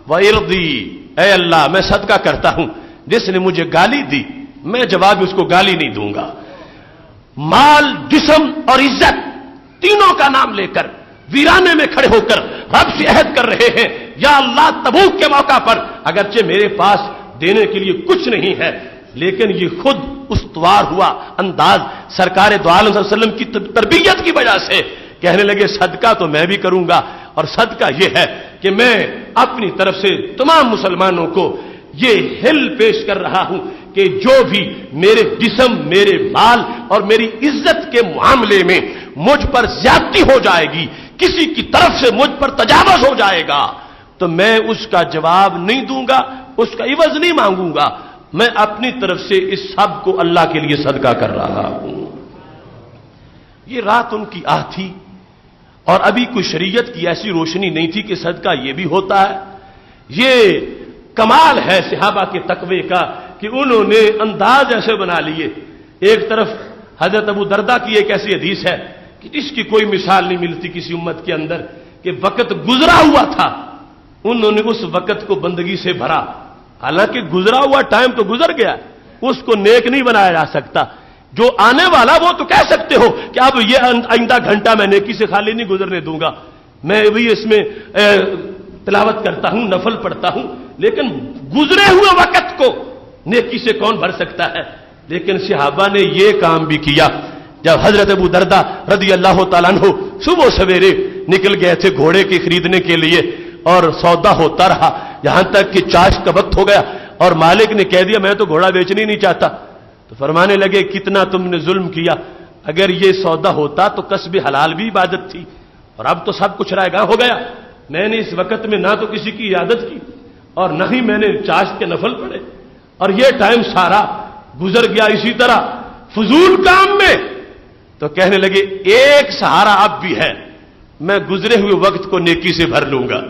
وَإِرْضِي، اے اللہ میں صدقہ کرتا ہوں جس نے مجھے گالی دی، میں جواب اس کو گالی نہیں دوں گا۔ مال، جسم اور عزت تینوں کا نام لے کر ویرانے میں کھڑے ہو کر رب سے عہد کر رہے ہیں، یا اللہ تبوک کے موقع پر اگرچہ میرے پاس دینے کے لیے کچھ نہیں ہے لیکن یہ خود استوار ہوا انداز سرکار دو عالم صلی اللہ علیہ وسلم کی تربیت کی وجہ سے کہنے لگے صدقہ تو میں بھی کروں گا، اور صدقہ یہ ہے کہ میں اپنی طرف سے تمام مسلمانوں کو یہ حل پیش کر رہا ہوں کہ جو بھی میرے جسم، میرے مال اور میری عزت کے معاملے میں مجھ پر زیادتی ہو جائے گی، کسی کی طرف سے مجھ پر تجاوز ہو جائے گا، تو میں اس کا جواب نہیں دوں گا، اس کا عوض نہیں مانگوں گا، میں اپنی طرف سے اس سب کو اللہ کے لیے صدقہ کر رہا ہوں۔ یہ رات ان کی آہ تھی، اور ابھی کوئی شریعت کی ایسی روشنی نہیں تھی کہ صدقہ یہ بھی ہوتا ہے۔ یہ کمال ہے صحابہ کے تقوی کا کہ انہوں نے انداز ایسے بنا لیے۔ ایک طرف حضرت ابو دردہ کی ایک ایسی حدیث ہے کہ جس کی کوئی مثال نہیں ملتی کسی امت کے اندر، کہ وقت گزرا ہوا تھا، انہوں نے اس وقت کو بندگی سے بھرا، حالانکہ گزرا ہوا ٹائم تو گزر گیا، اس کو نیک نہیں بنایا جا سکتا، جو آنے والا وہ تو کہہ سکتے ہو کہ اب یہ آئندہ گھنٹہ میں نیکی سے خالی نہیں گزرنے دوں گا، میں بھی اس میں تلاوت کرتا ہوں، نفل پڑھتا ہوں، لیکن گزرے ہوئے وقت کو نیکی سے کون بھر سکتا ہے؟ لیکن صحابہ نے یہ کام بھی کیا۔ جب حضرت ابو دردہ رضی اللہ تعالیٰ عنہ صبح سویرے نکل گئے تھے گھوڑے کی خریدنے کے لیے، اور سودا ہوتا رہا یہاں تک کہ چاشت کا وقت ہو گیا، اور مالک نے کہہ دیا میں تو گھوڑا بیچنا ہی نہیں چاہتا، تو فرمانے لگے کتنا تم نے ظلم کیا، اگر یہ سودا ہوتا تو کسب حلال بھی عبادت تھی، اور اب تو سب کچھ رائے گاہ ہو گیا، میں نے اس وقت میں نہ تو کسی کی عیادت کی اور نہ ہی میں نے چاشت کے نفل پڑھے، اور یہ ٹائم سارا گزر گیا اسی طرح فضول کام میں۔ تو کہنے لگے ایک سہارا اب بھی ہے، میں گزرے ہوئے وقت کو نیکی سے بھر لوں گا،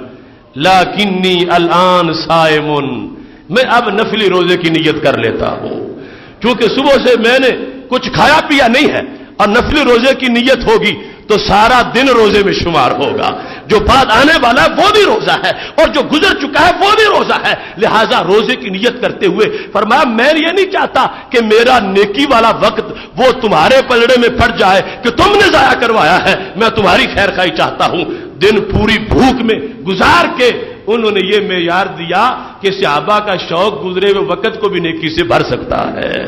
لیکنی الان صائم، میں اب نفلی روزے کی نیت کر لیتا ہوں، کیونکہ صبح سے میں نے کچھ کھایا پیا نہیں ہے، اور نفلی روزے کی نیت ہوگی تو سارا دن روزے میں شمار ہوگا، جو بعد آنے والا ہے وہ بھی روزہ ہے اور جو گزر چکا ہے وہ بھی روزہ ہے، لہذا روزے کی نیت کرتے ہوئے فرمایا میں یہ نہیں چاہتا کہ میرا نیکی والا وقت وہ تمہارے پلڑے میں پڑ جائے کہ تم نے ضائع کروایا ہے، میں تمہاری خیر خواہی چاہتا ہوں، دن پوری بھوک میں گزار کے انہوں نے یہ معیار دیا کہ صحابہ کا شوق گزرے ہوئے وقت کو بھی نیکی سے بھر سکتا ہے۔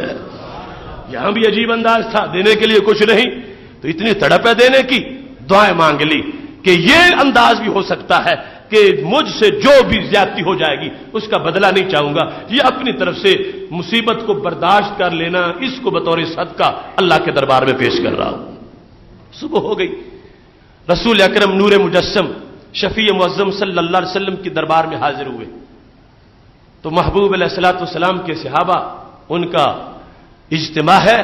یہاں بھی عجیب انداز تھا، دینے کے لیے کچھ نہیں تو اتنی تڑپ ہے دینے کی، دعائیں مانگ لی کہ یہ انداز بھی ہو سکتا ہے کہ مجھ سے جو بھی زیادتی ہو جائے گی اس کا بدلہ نہیں چاہوں گا، یہ اپنی طرف سے مصیبت کو برداشت کر لینا، اس کو بطور صدقہ اللہ کے دربار میں پیش کر رہا ہوں۔ صبح ہو گئی، رسول اکرم نور مجسم شفیع معظم صلی اللہ علیہ وسلم کے دربار میں حاضر ہوئے تو محبوب علیہ الصلوۃ والسلام کے صحابہ ان کا اجتماع ہے۔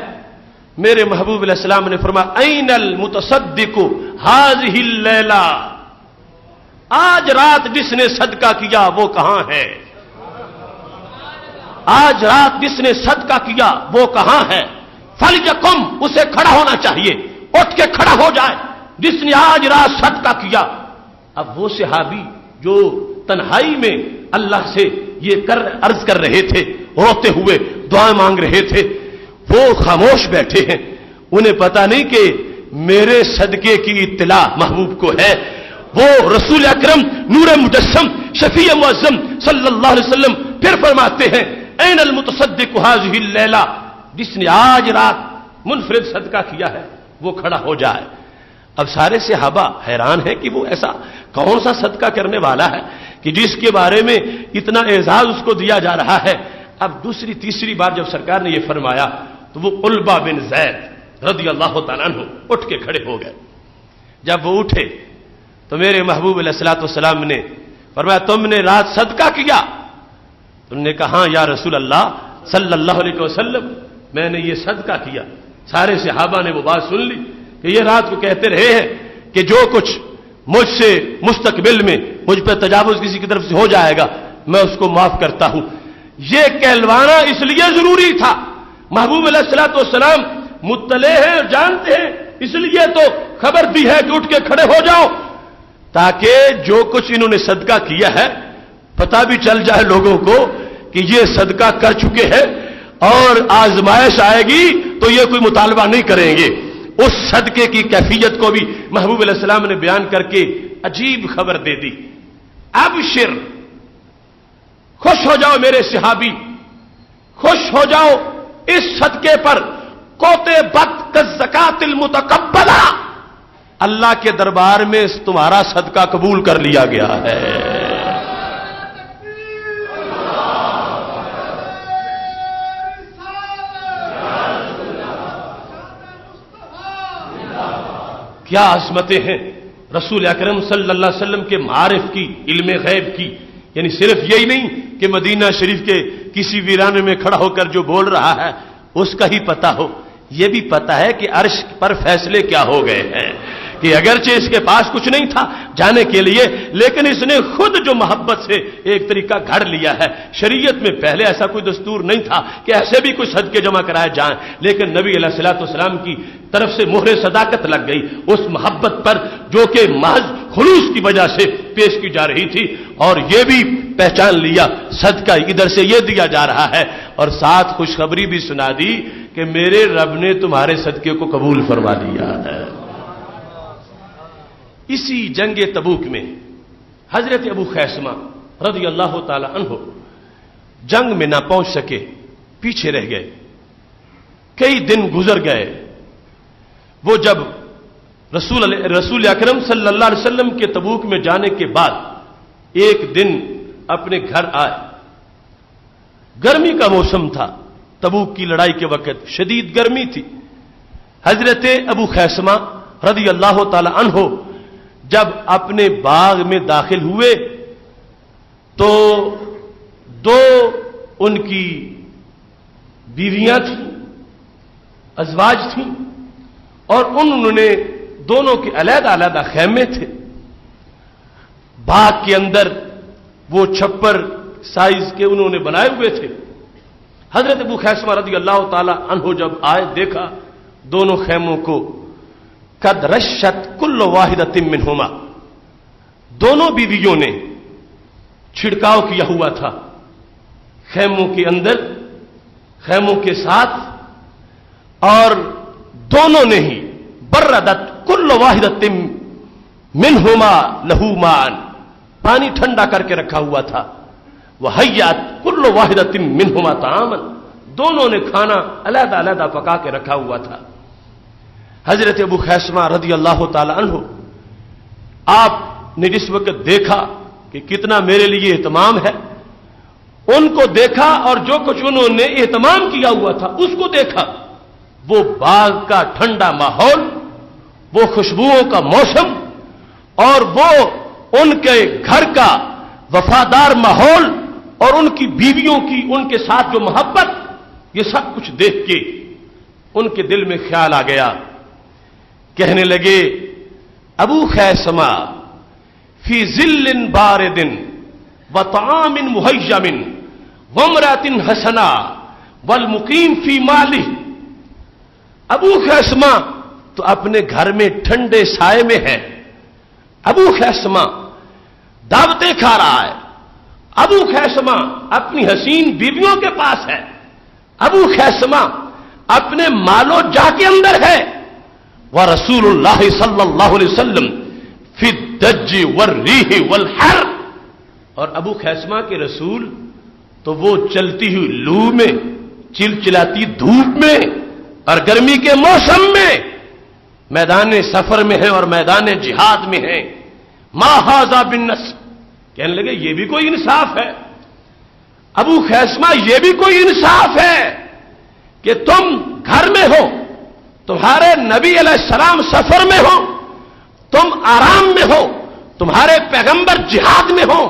میرے محبوب علیہ السلام نے فرمایا این المتصدق هذه اللیلہ، آج رات جس نے صدقہ کیا وہ کہاں ہے؟ آج رات جس نے صدقہ کیا وہ کہاں ہے؟ فلیقم، اسے کھڑا ہونا چاہیے، اٹھ کے کھڑا ہو جائے جس نے آج رات صدقہ کیا۔ اب وہ صحابی جو تنہائی میں اللہ سے یہ عرض کر رہے تھے، روتے ہوئے دعائیں مانگ رہے تھے، وہ خاموش بیٹھے ہیں، انہیں پتا نہیں کہ میرے صدقے کی اطلاع محبوب کو ہے۔ وہ رسول اکرم نور مجسم شفیع معظم صلی اللہ علیہ وسلم پھر فرماتے ہیں این المتصدق هذه اللیلہ، جس نے آج رات منفرد صدقہ کیا ہے وہ کھڑا ہو جائے۔ اب سارے صحابہ حیران ہیں کہ وہ ایسا کون سا صدقہ کرنے والا ہے کہ جس کے بارے میں اتنا اعزاز اس کو دیا جا رہا ہے۔ اب دوسری تیسری بار جب سرکار نے یہ فرمایا تو وہ قلبہ بن زید رضی اللہ تعالیٰ عنہ اٹھ کے کھڑے ہو گئے۔ جب وہ اٹھے تو میرے محبوب علیہ الصلوۃ والسلام نے فرمایا تم نے رات صدقہ کیا؟ تم نے کہا ہاں یا رسول اللہ صلی اللہ علیہ وسلم، میں نے یہ صدقہ کیا۔ سارے صحابہ نے وہ بات سن لی کہ یہ رات کو کہتے رہے ہیں کہ جو کچھ مجھ سے مستقبل میں مجھ پہ تجاوز کسی کی طرف سے ہو جائے گا میں اس کو معاف کرتا ہوں۔ یہ کہلوانا اس لیے ضروری تھا، محبوب علیہ الصلوۃ والسلام مطلع ہیں اور جانتے ہیں، اس لیے تو خبر دی ہے کہ اٹھ کے کھڑے ہو جاؤ تاکہ جو کچھ انہوں نے صدقہ کیا ہے پتہ بھی چل جائے لوگوں کو کہ یہ صدقہ کر چکے ہیں اور آزمائش آئے گی تو یہ کوئی مطالبہ نہیں کریں گے۔ اس صدقے کی کیفیت کو بھی محبوب علیہ السلام نے بیان کر کے عجیب خبر دے دی۔ ابشر، خوش ہو جاؤ میرے صحابی، خوش ہو جاؤ اس صدقے پر، کوتبت کالزکاۃ المتقبلہ، اللہ کے دربار میں تمہارا صدقہ قبول کر لیا گیا ہے۔ کیا عظمتیں ہیں رسول اکرم صلی اللہ علیہ وسلم کے معارف کی، علم غیب کی، یعنی صرف یہی نہیں کہ مدینہ شریف کے کسی ویرانے میں کھڑا ہو کر جو بول رہا ہے اس کا ہی پتہ ہو، یہ بھی پتہ ہے کہ عرش پر فیصلے کیا ہو گئے ہیں، کہ اگرچہ اس کے پاس کچھ نہیں تھا جانے کے لیے لیکن اس نے خود جو محبت سے ایک طریقہ گھڑ لیا ہے۔ شریعت میں پہلے ایسا کوئی دستور نہیں تھا کہ ایسے بھی کوئی صدقے جمع کرائے جائیں، لیکن نبی علیہ الصلوۃ والسلام کی طرف سے مہر صداقت لگ گئی اس محبت پر جو کہ محض خلوص کی وجہ سے پیش کی جا رہی تھی، اور یہ بھی پہچان لیا صدقہ ادھر سے یہ دیا جا رہا ہے، اور ساتھ خوشخبری بھی سنا دی کہ میرے رب نے تمہارے صدقے کو قبول فرما لیا ہے۔ اسی جنگ تبوک میں حضرت ابو خیثمہ رضی اللہ تعالی عنہ جنگ میں نہ پہنچ سکے، پیچھے رہ گئے، کئی دن گزر گئے۔ وہ جب رسول اکرم صلی اللہ علیہ وسلم کے تبوک میں جانے کے بعد ایک دن اپنے گھر آئے، گرمی کا موسم تھا، تبوک کی لڑائی کے وقت شدید گرمی تھی۔ حضرت ابو خیثمہ رضی اللہ تعالی عنہ جب اپنے باغ میں داخل ہوئے تو دو ان کی بیویاں تھیں، ازواج تھیں، اور انہوں نے دونوں کے علیحدہ علیحدہ خیمے تھے۔ باغ کے اندر وہ چھپر سائز کے انہوں نے بنائے ہوئے تھے۔ حضرت ابو خیثمہ رضی اللہ تعالی عنہ جب آئے دیکھا دونوں خیموں کو، قد رشت کل واحدۃ منہما، دونوں بیویوں نے چھڑکاؤ کیا ہوا تھا خیموں کے اندر، خیموں کے ساتھ، اور دونوں نے ہی بردت کل واحدۃ منہما لہو مان، پانی ٹھنڈا کر کے رکھا ہوا تھا. وَحَيَّتْ كُلُّ وَاحِدَةٍ مِّنْهُمَا طَعَامًا، دونوں نے کھانا علیحدہ علیحدہ پکا کے رکھا ہوا تھا. حضرت ابو خیثمہ رضی اللہ تعالی عنہ آپ نے جس وقت دیکھا کہ کتنا میرے لیے اہتمام ہے، ان کو دیکھا اور جو کچھ انہوں نے اہتمام کیا ہوا تھا اس کو دیکھا. وہ باغ کا ٹھنڈا ماحول، وہ خوشبوؤں کا موسم اور وہ ان کے گھر کا وفادار ماحول اور ان کی بیویوں کی ان کے ساتھ جو محبت، یہ سب کچھ دیکھ کے ان کے دل میں خیال آ گیا. کہنے لگے ابو خیثمہ فی ظل بارد وطعام مہیم وامرأة حسنہ والمقیم فی مالہ. ابو خیثمہ تو اپنے گھر میں ٹھنڈے سائے میں ہے. ابو خیثمہ دعوتیں کھا رہا ہے. ابو خیثمہ اپنی حسین بیویوں کے پاس ہے. ابو خیثمہ اپنے مال و جاہ کے اندر ہے. ورسول اللہ صلی اللہ علیہ وسلم فی الدج والریح والحر، اور ابو خیثمہ کے رسول تو وہ چلتی ہوئی لو میں، چلچلاتی دھوپ میں اور گرمی کے موسم میں میدان سفر میں ہیں اور میدان جہاد میں ہیں. ما ھذا بالنصب، کہنے لگے یہ بھی کوئی انصاف ہے ابو خیثمہ، یہ بھی کوئی انصاف ہے کہ تم گھر میں ہو، تمہارے نبی علیہ السلام سفر میں ہو، تم آرام میں ہو، تمہارے پیغمبر جہاد میں ہو،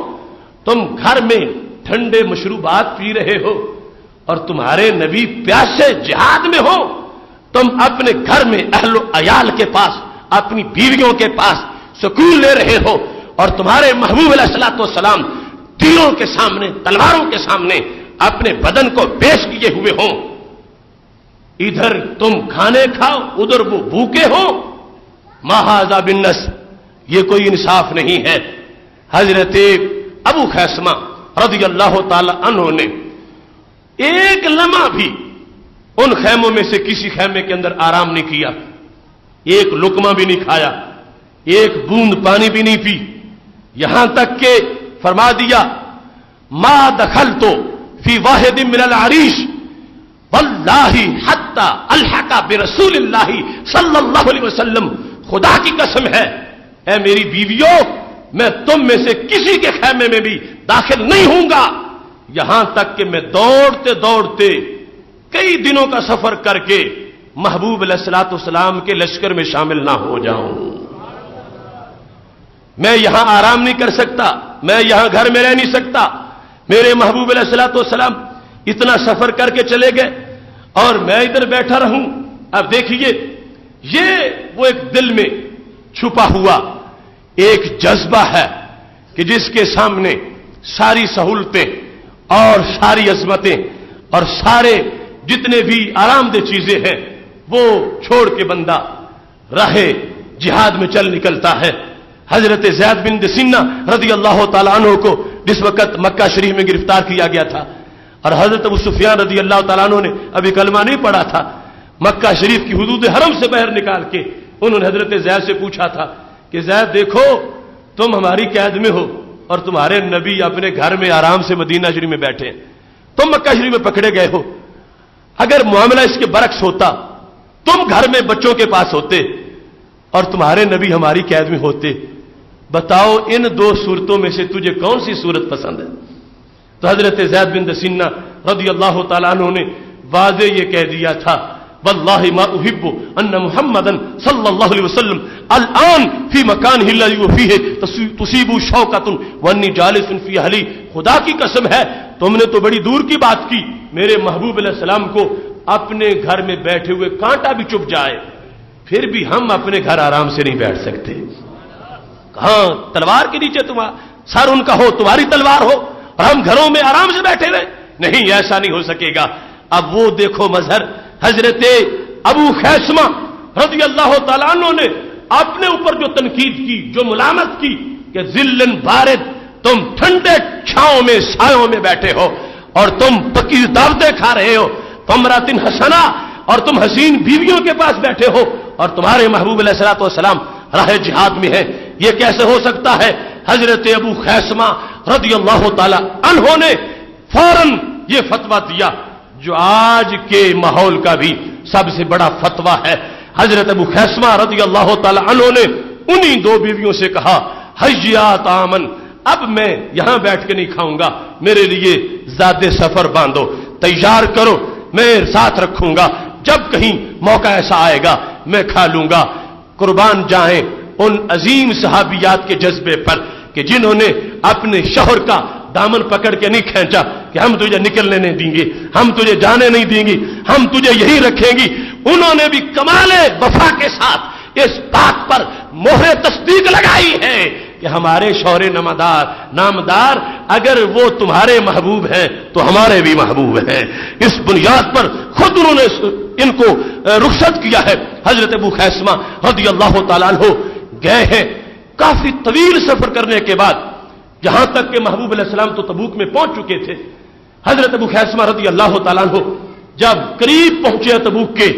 تم گھر میں ٹھنڈے مشروبات پی رہے ہو اور تمہارے نبی پیاسے جہاد میں ہو. تم اپنے گھر میں اہل و عیال کے پاس، اپنی بیویوں کے پاس سکون لے رہے ہو اور تمہارے محبوب علیہ الصلوۃ والسلام تیروں کے سامنے، تلواروں کے سامنے اپنے بدن کو پیش کیے ہوئے ہوں. ادھر تم کھانے کھاؤ، ادھر وہ بھوکے ہو. ما ھذا بالنصب، یہ کوئی انصاف نہیں ہے. حضرت ابو خیثمہ رضی اللہ تعالی عنہ نے ایک لمحہ بھی ان خیموں میں سے کسی خیمے کے اندر آرام نہیں کیا، ایک لقمہ بھی نہیں کھایا، ایک بوند پانی بھی نہیں پی. یہاں تک کہ فرما دیا ما دخلت فی واحد من العریش واللہ حتی الحق برسول اللہ صلی اللہ علیہ وسلم، خدا کی قسم ہے اے میری بیویوں، میں تم میں سے کسی کے خیمے میں بھی داخل نہیں ہوں گا یہاں تک کہ میں دوڑتے دوڑتے کئی دنوں کا سفر کر کے محبوب علیہ الصلوۃ والسلام کے لشکر میں شامل نہ ہو جاؤں. میں یہاں آرام نہیں کر سکتا، میں یہاں گھر میں رہ نہیں سکتا. میرے محبوب علیہ الصلوۃ والسلام اتنا سفر کر کے چلے گئے اور میں ادھر بیٹھا رہوں. اب دیکھیے یہ وہ ایک دل میں چھپا ہوا ایک جذبہ ہے کہ جس کے سامنے ساری سہولتیں اور ساری عظمتیں اور سارے جتنے بھی آرام دہ چیزیں ہیں وہ چھوڑ کے بندہ راہ جہاد میں چل نکلتا ہے. حضرت زید بن دسینہ رضی اللہ تعالیٰ عنہ کو جس وقت مکہ شریف میں گرفتار کیا گیا تھا اور حضرت ابو سفیان رضی اللہ تعالیٰ عنہ نے ابھی کلمہ نہیں پڑھا تھا، مکہ شریف کی حدود حرم سے باہر نکال کے انہوں نے حضرت زید سے پوچھا تھا کہ زید دیکھو تم ہماری قید میں ہو اور تمہارے نبی اپنے گھر میں آرام سے مدینہ شریف میں بیٹھے ہیں، تم مکہ شریف میں پکڑے گئے ہو. اگر معاملہ اس کے برعکس ہوتا، تم گھر میں بچوں کے پاس ہوتے اور تمہارے نبی ہماری قید میں ہوتے، بتاؤ ان دو صورتوں میں سے تجھے کون سی صورت پسند ہے؟ تو حضرت زید بن دسینہ رضی اللہ تعالیٰ عنہ نے واضح یہ کہہ دیا تھا واللہ ما احب ان محمدا صلی اللہ علیہ وسلم الان فی مکانہ الذی هو فیہ تصیب شوکۃ وانی جالس فی اہلی. خدا کی قسم ہے تم نے تو بڑی دور کی بات کی، میرے محبوب علیہ السلام کو اپنے گھر میں بیٹھے ہوئے کانٹا بھی چپ جائے پھر بھی ہم اپنے گھر آرام سے نہیں بیٹھ سکتے. کہاں تلوار کے نیچے تمہارا سر ان کا ہو، تمہاری تلوار ہو اور ہم گھروں میں آرام سے بیٹھے رہے؟ نہیں، ایسا نہیں ہو سکے گا. اب وہ دیکھو مظہر حضرت ابو خیثمہ رضی اللہ تعالیٰ عنہ نے اپنے اوپر جو تنقید کی، جو ملامت کی کہ ذلن بارد، تم ٹھنڈے چھاؤں میں سایوں میں بیٹھے ہو اور تم پکی دعوتیں کھا رہے ہو، امرأۃ حسنہ، اور تم حسین بیویوں کے پاس بیٹھے ہو اور تمہارے محبوب علیہ الصلوۃ والسلام راہ جہاد میں ہے. یہ کیسے ہو سکتا ہے؟ حضرت ابو خیثمہ رضی اللہ تعالی عنہ نے فوراً یہ فتویٰ دیا جو آج کے ماحول کا بھی سب سے بڑا فتویٰ ہے. حضرت ابو خیثمہ رضی اللہ تعالی عنہ نے انہی دو بیویوں سے کہا حیا طعامن، اب میں یہاں بیٹھ کے نہیں کھاؤں گا، میرے لیے زاد سفر باندھو، تیار کرو، میں ساتھ رکھوں گا، جب کہیں موقع ایسا آئے گا میں کھا لوں گا. قربان جائیں ان عظیم صحابیات کے جذبے پر کہ جنہوں نے اپنے شوہر کا دامن پکڑ کے نہیں کھینچا کہ ہم تجھے نکلنے نہیں دیں گے، ہم تجھے جانے نہیں دیں گے، ہم تجھے یہی رکھیں گی. انہوں نے بھی کمال وفا کے ساتھ اس بات پر مہر تصدیق لگائی ہے کہ ہمارے شوہر نامدار اگر وہ تمہارے محبوب ہیں تو ہمارے بھی محبوب ہیں. اس بنیاد پر خود انہوں نے ان کو رخصت کیا ہے. حضرت ابو خیثمہ رضی اللہ تعالیٰ عنہ گئے ہیں کافی طویل سفر کرنے کے بعد، جہاں تک کہ محبوب علیہ السلام تو تبوک میں پہنچ چکے تھے. حضرت ابو خیثمہ رضی اللہ تعالیٰ عنہ جب قریب پہنچے تبوک کے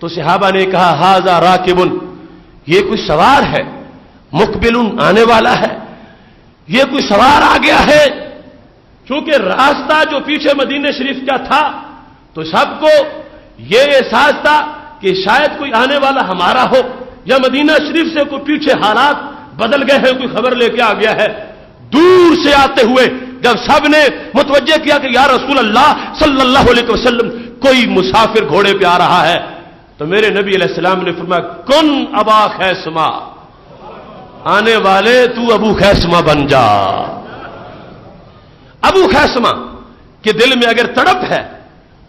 تو صحابہ نے کہا ھذا راکب، یہ کوئی سوار ہے، مقبل آنے والا ہے، یہ کوئی سوار آ گیا ہے. چونکہ راستہ جو پیچھے مدینہ شریف کا تھا تو سب کو یہ احساس تھا کہ شاید کوئی آنے والا ہمارا ہو یا مدینہ شریف سے کوئی پیچھے حالات بدل گئے ہیں، کوئی خبر لے کے آ گیا ہے. دور سے آتے ہوئے جب سب نے متوجہ کیا کہ یا رسول اللہ صلی اللہ علیہ وسلم کوئی مسافر گھوڑے پہ آ رہا ہے، تو میرے نبی علیہ السلام نے فرمایا کن ابا خیثمہ، آنے والے تو ابو خیثمہ بن جا. ابو خیثمہ کے دل میں اگر تڑپ ہے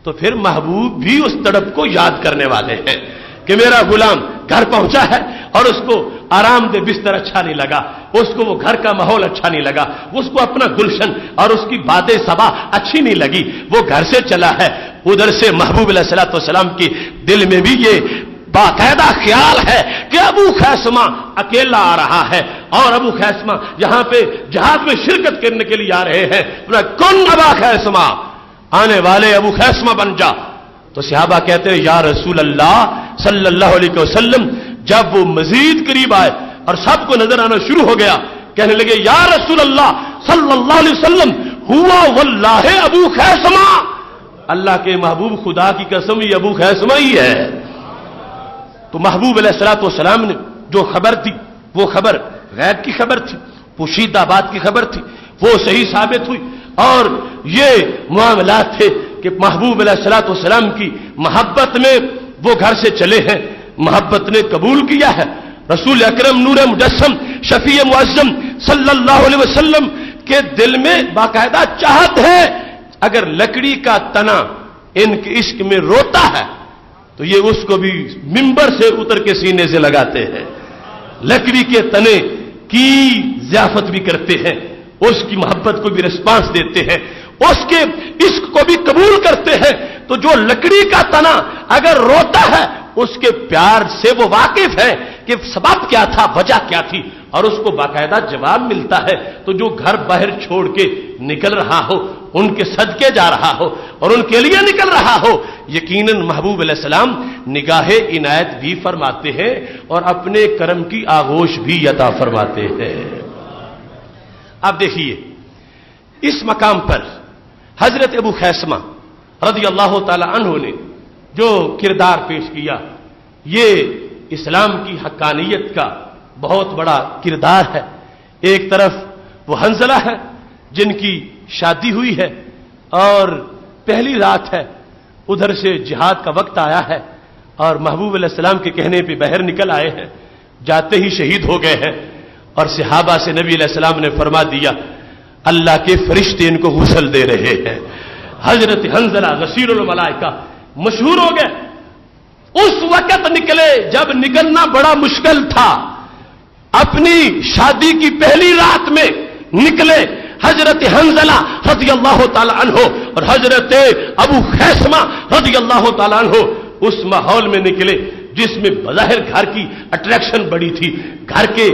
تو پھر محبوب بھی اس تڑپ کو یاد کرنے والے ہیں کہ میرا غلام گھر پہنچا ہے اور اس کو آرام دہ بستر اچھا نہیں لگا، اس کو وہ گھر کا ماحول اچھا نہیں لگا، اس کو اپنا گلشن اور اس کی باتیں صبا اچھی نہیں لگی، وہ گھر سے چلا ہے. ادھر سے محبوب علیہ الصلوۃ والسلام کی دل میں بھی یہ باقاعدہ خیال ہے کہ ابو خیثمہ اکیلا آ رہا ہے اور ابو خیثمہ یہاں پہ جہاد میں شرکت کرنے کے لیے آ رہے ہیں. کن ابا خیثمہ، آنے والے ابو خیثمہ بن جا. تو صحابہ کہتے ہیں یا رسول اللہ صلی اللہ علیہ وسلم جب وہ مزید قریب آئے اور سب کو نظر آنا شروع ہو گیا کہنے لگے یا رسول اللہ صلی اللہ علیہ وسلم ہوا واللہ ابو خیثمہ، اللہ کے محبوب خدا کی قسم یہ ابو خیثمہ ہی ہے. تو محبوب علیہ الصلوۃ والسلام نے جو خبر دی وہ خبر غیب کی خبر تھی، پوشیدہ بات کی خبر تھی، وہ صحیح ثابت ہوئی. اور یہ معاملات تھے کہ محبوب علیہ الصلوۃ والسلام کی محبت میں وہ گھر سے چلے ہیں، محبت نے قبول کیا ہے. رسول اکرم نور مجسم شفیع معظم صلی اللہ علیہ وسلم کے دل میں باقاعدہ چاہت ہے. اگر لکڑی کا تنا ان کے عشق میں روتا ہے تو یہ اس کو بھی منبر سے اتر کے سینے سے لگاتے ہیں، لکڑی کے تنے کی ضیافت بھی کرتے ہیں، اس کی محبت کو بھی ریسپانس دیتے ہیں، اس کے عشق کو بھی قبول کرتے ہیں. تو جو لکڑی کا تنا اگر روتا ہے اس کے پیار سے وہ واقف ہے کہ سبب کیا تھا، وجہ کیا تھی، اور اس کو باقاعدہ جواب ملتا ہے. تو جو گھر باہر چھوڑ کے نکل رہا ہو، ان کے صدقے جا رہا ہو اور ان کے لیے نکل رہا ہو، یقیناً محبوب علیہ السلام نگاہ عنایت بھی فرماتے ہیں اور اپنے کرم کی آغوش بھی عطا فرماتے ہیں. اب دیکھیے اس مقام پر حضرت ابو خیثمہ رضی اللہ تعالی عنہ نے جو کردار پیش کیا یہ اسلام کی حقانیت کا بہت بڑا کردار ہے. ایک طرف وہ حنظلہ ہے جن کی شادی ہوئی ہے اور پہلی رات ہے، ادھر سے جہاد کا وقت آیا ہے اور محبوب علیہ السلام کے کہنے پہ باہر نکل آئے ہیں، جاتے ہی شہید ہو گئے ہیں. اور صحابہ سے نبی علیہ السلام نے فرما دیا اللہ کے فرشتے ان کو غسل دے رہے ہیں. حضرت حنظلہ غسیل الملائکہ مشہور ہو گئے. اس وقت نکلے جب نکلنا بڑا مشکل تھا، اپنی شادی کی پہلی رات میں نکلے حضرت حنظلہ رضی اللہ تعالی عنہ اور حضرت ابو خیثمہ رضی اللہ تعالی عنہ اس ماحول میں نکلے جس میں بظاہر گھر کی اٹریکشن بڑی تھی، گھر کے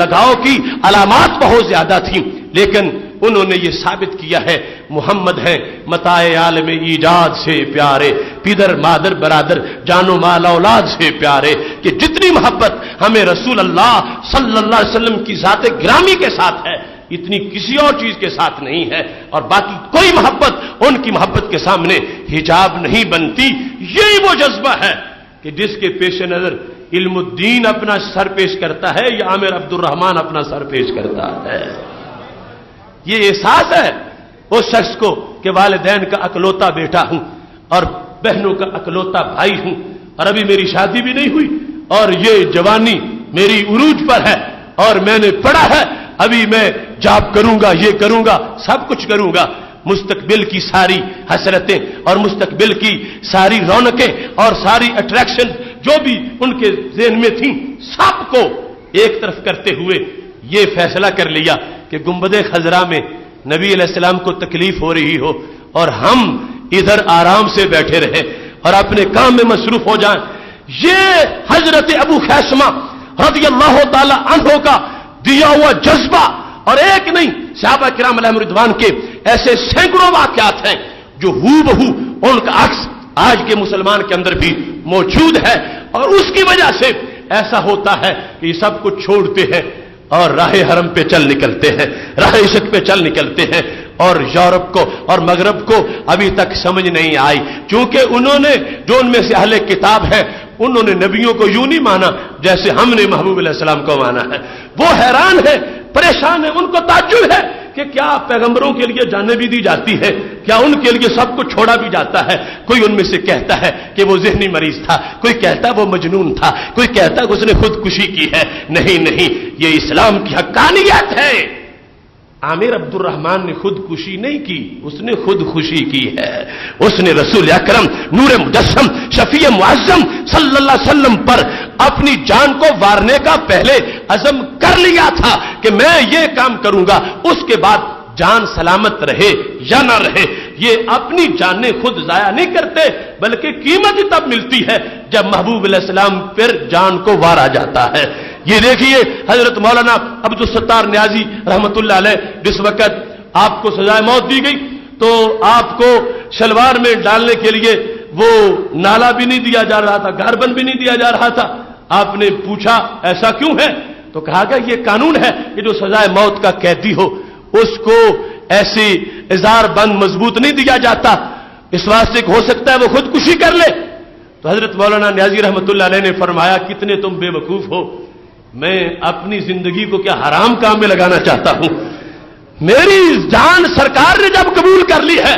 لگاؤ کی علامات بہت زیادہ تھیں، لیکن انہوں نے یہ ثابت کیا ہے محمد ہیں متاع عالم ایجاد سے پیارے، پیدر مادر برادر جان و مال اولاد سے پیارے، کہ جتنی محبت ہمیں رسول اللہ صلی اللہ علیہ وسلم کی ذات گرامی کے ساتھ ہے اتنی کسی اور چیز کے ساتھ نہیں ہے، اور باقی کوئی محبت ان کی محبت کے سامنے حجاب نہیں بنتی۔ یہی وہ جذبہ ہے کہ جس کے پیش نظر علم الدین اپنا سر پیش کرتا ہے یا عامر عبد الرحمان اپنا سر پیش کرتا ہے۔ یہ احساس ہے اس شخص کو کہ والدین کا اکلوتا بیٹا ہوں اور بہنوں کا اکلوتا بھائی ہوں، اور ابھی میری شادی بھی نہیں ہوئی اور یہ جوانی میری عروج پر ہے اور میں نے پڑھا ہے ابھی میں جاب کروں گا، یہ کروں گا، سب کچھ کروں گا، مستقبل کی ساری حسرتیں اور مستقبل کی ساری رونقیں اور ساری اٹریکشن جو بھی ان کے ذہن میں تھیں سب کو ایک طرف کرتے ہوئے یہ فیصلہ کر لیا کہ گنبد خضرا میں نبی علیہ السلام کو تکلیف ہو رہی ہو اور ہم ادھر آرام سے بیٹھے رہے اور اپنے کام میں مصروف ہو جائیں۔ یہ حضرت ابو خیثمہ رضی اللہ تعالی عنہ کا دیا ہوا جذبہ، اور ایک نہیں، صحابہ کرام علیہم رضوان کے ایسے سینکڑوں واقعات ہیں جو ہو بہو ان کا عکس آج کے مسلمان کے اندر بھی موجود ہے، اور اس کی وجہ سے ایسا ہوتا ہے کہ یہ سب کچھ چھوڑتے ہیں اور راہ حرم پہ چل نکلتے ہیں، راہ عشق پہ چل نکلتے ہیں، اور یورپ کو اور مغرب کو ابھی تک سمجھ نہیں آئی، چونکہ انہوں نے جو ان میں سے اہل کتاب ہے انہوں نے نبیوں کو یوں نہیں مانا جیسے ہم نے محبوب علیہ السلام کو مانا ہے۔ وہ حیران ہے، پریشان ہے، ان کو تعجب ہے کہ کیا پیغمبروں کے لیے جانیں بھی دی جاتی ہے، کیا ان کے لیے سب کچھ چھوڑا بھی جاتا ہے؟ کوئی ان میں سے کہتا ہے کہ وہ ذہنی مریض تھا، کوئی کہتا ہے وہ مجنون تھا، کوئی کہتا ہے کہ اس نے خودکشی کی ہے۔ نہیں نہیں، یہ اسلام کی حقانیت ہے۔ عامر عبد الرحمان نے خودکشی نہیں کی، اس نے خودخوشی کی ہے۔ اس نے رسول اکرم نور مجسم شفیع معظم صلی اللہ علیہ وسلم پر اپنی جان کو وارنے کا پہلے عزم کر لیا تھا کہ میں یہ کام کروں گا، اس کے بعد جان سلامت رہے یا نہ رہے یہ اپنی جانیں خود ضائع نہیں کرتے، بلکہ قیمت تب ملتی ہے جب محبوب علیہ السلام پر جان کو وارا جاتا ہے۔ یہ دیکھیے حضرت مولانا عبدالستار نیازی رحمت اللہ علیہ، جس وقت آپ کو سزائے موت دی گئی تو آپ کو شلوار میں ڈالنے کے لیے وہ نالا بھی نہیں دیا جا رہا تھا، گاربن بھی نہیں دیا جا رہا تھا۔ آپ نے پوچھا ایسا کیوں ہے؟ تو کہا کہ یہ قانون ہے کہ جو سزائے موت کا قیدی ہو اس کو ایسی ازار بند مضبوط نہیں دیا جاتا، اس واسطے ہو سکتا ہے وہ خودکشی کر لے۔ تو حضرت مولانا نیازی رحمت اللہ علیہ نے فرمایا کتنے تم بے وقوف ہو، میں اپنی زندگی کو کیا حرام کام میں لگانا چاہتا ہوں؟ میری جان سرکار نے جب قبول کر لی ہے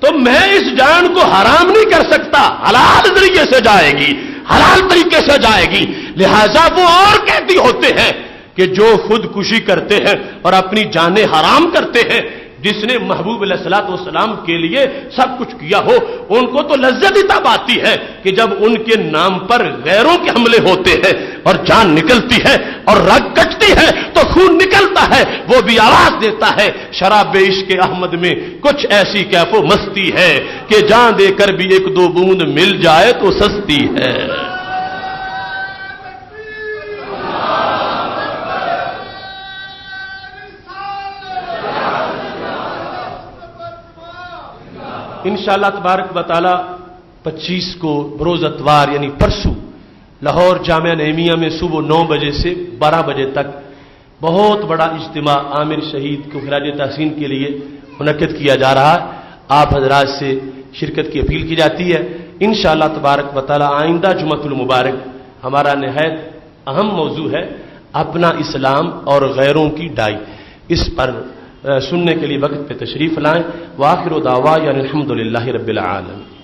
تو میں اس جان کو حرام نہیں کر سکتا، حلال طریقے سے جائے گی، حلال طریقے سے جائے گی۔ لہذا وہ اور قیدی ہوتے ہیں کہ جو خودکشی کرتے ہیں اور اپنی جانیں حرام کرتے ہیں۔ جس نے محبوب علیہ الصلوۃ والسلام کے لیے سب کچھ کیا ہو ان کو تو لذت ہی تب آتی ہے کہ جب ان کے نام پر غیروں کے حملے ہوتے ہیں اور جان نکلتی ہے اور رگ کٹتی ہے تو خون نکلتا ہے، وہ بھی آواز دیتا ہے۔ شراب عشق احمد میں کچھ ایسی کیف و مستی ہے کہ جان دے کر بھی ایک دو بوند مل جائے تو سستی ہے۔ انشاءاللہ تبارک و تعالی 25 کو بروز اتوار یعنی پرسوں لاہور جامعہ نعیمیہ میں صبح 9 بجے سے 12 بجے تک بہت بڑا اجتماع عامر شہید کو خراج تحسین کے لیے منعقد کیا جا رہا ہے۔ آپ حضرات سے شرکت کی اپیل کی جاتی ہے۔ انشاءاللہ تبارک و تعالی آئندہ جمعۃ المبارک ہمارا نہایت اہم موضوع ہے اپنا اسلام اور غیروں کی ڈائی۔ اس پر سننے کے لیے وقت پہ تشریف لائیں۔ وآخر دعوانا الحمدللہ رب العالمین۔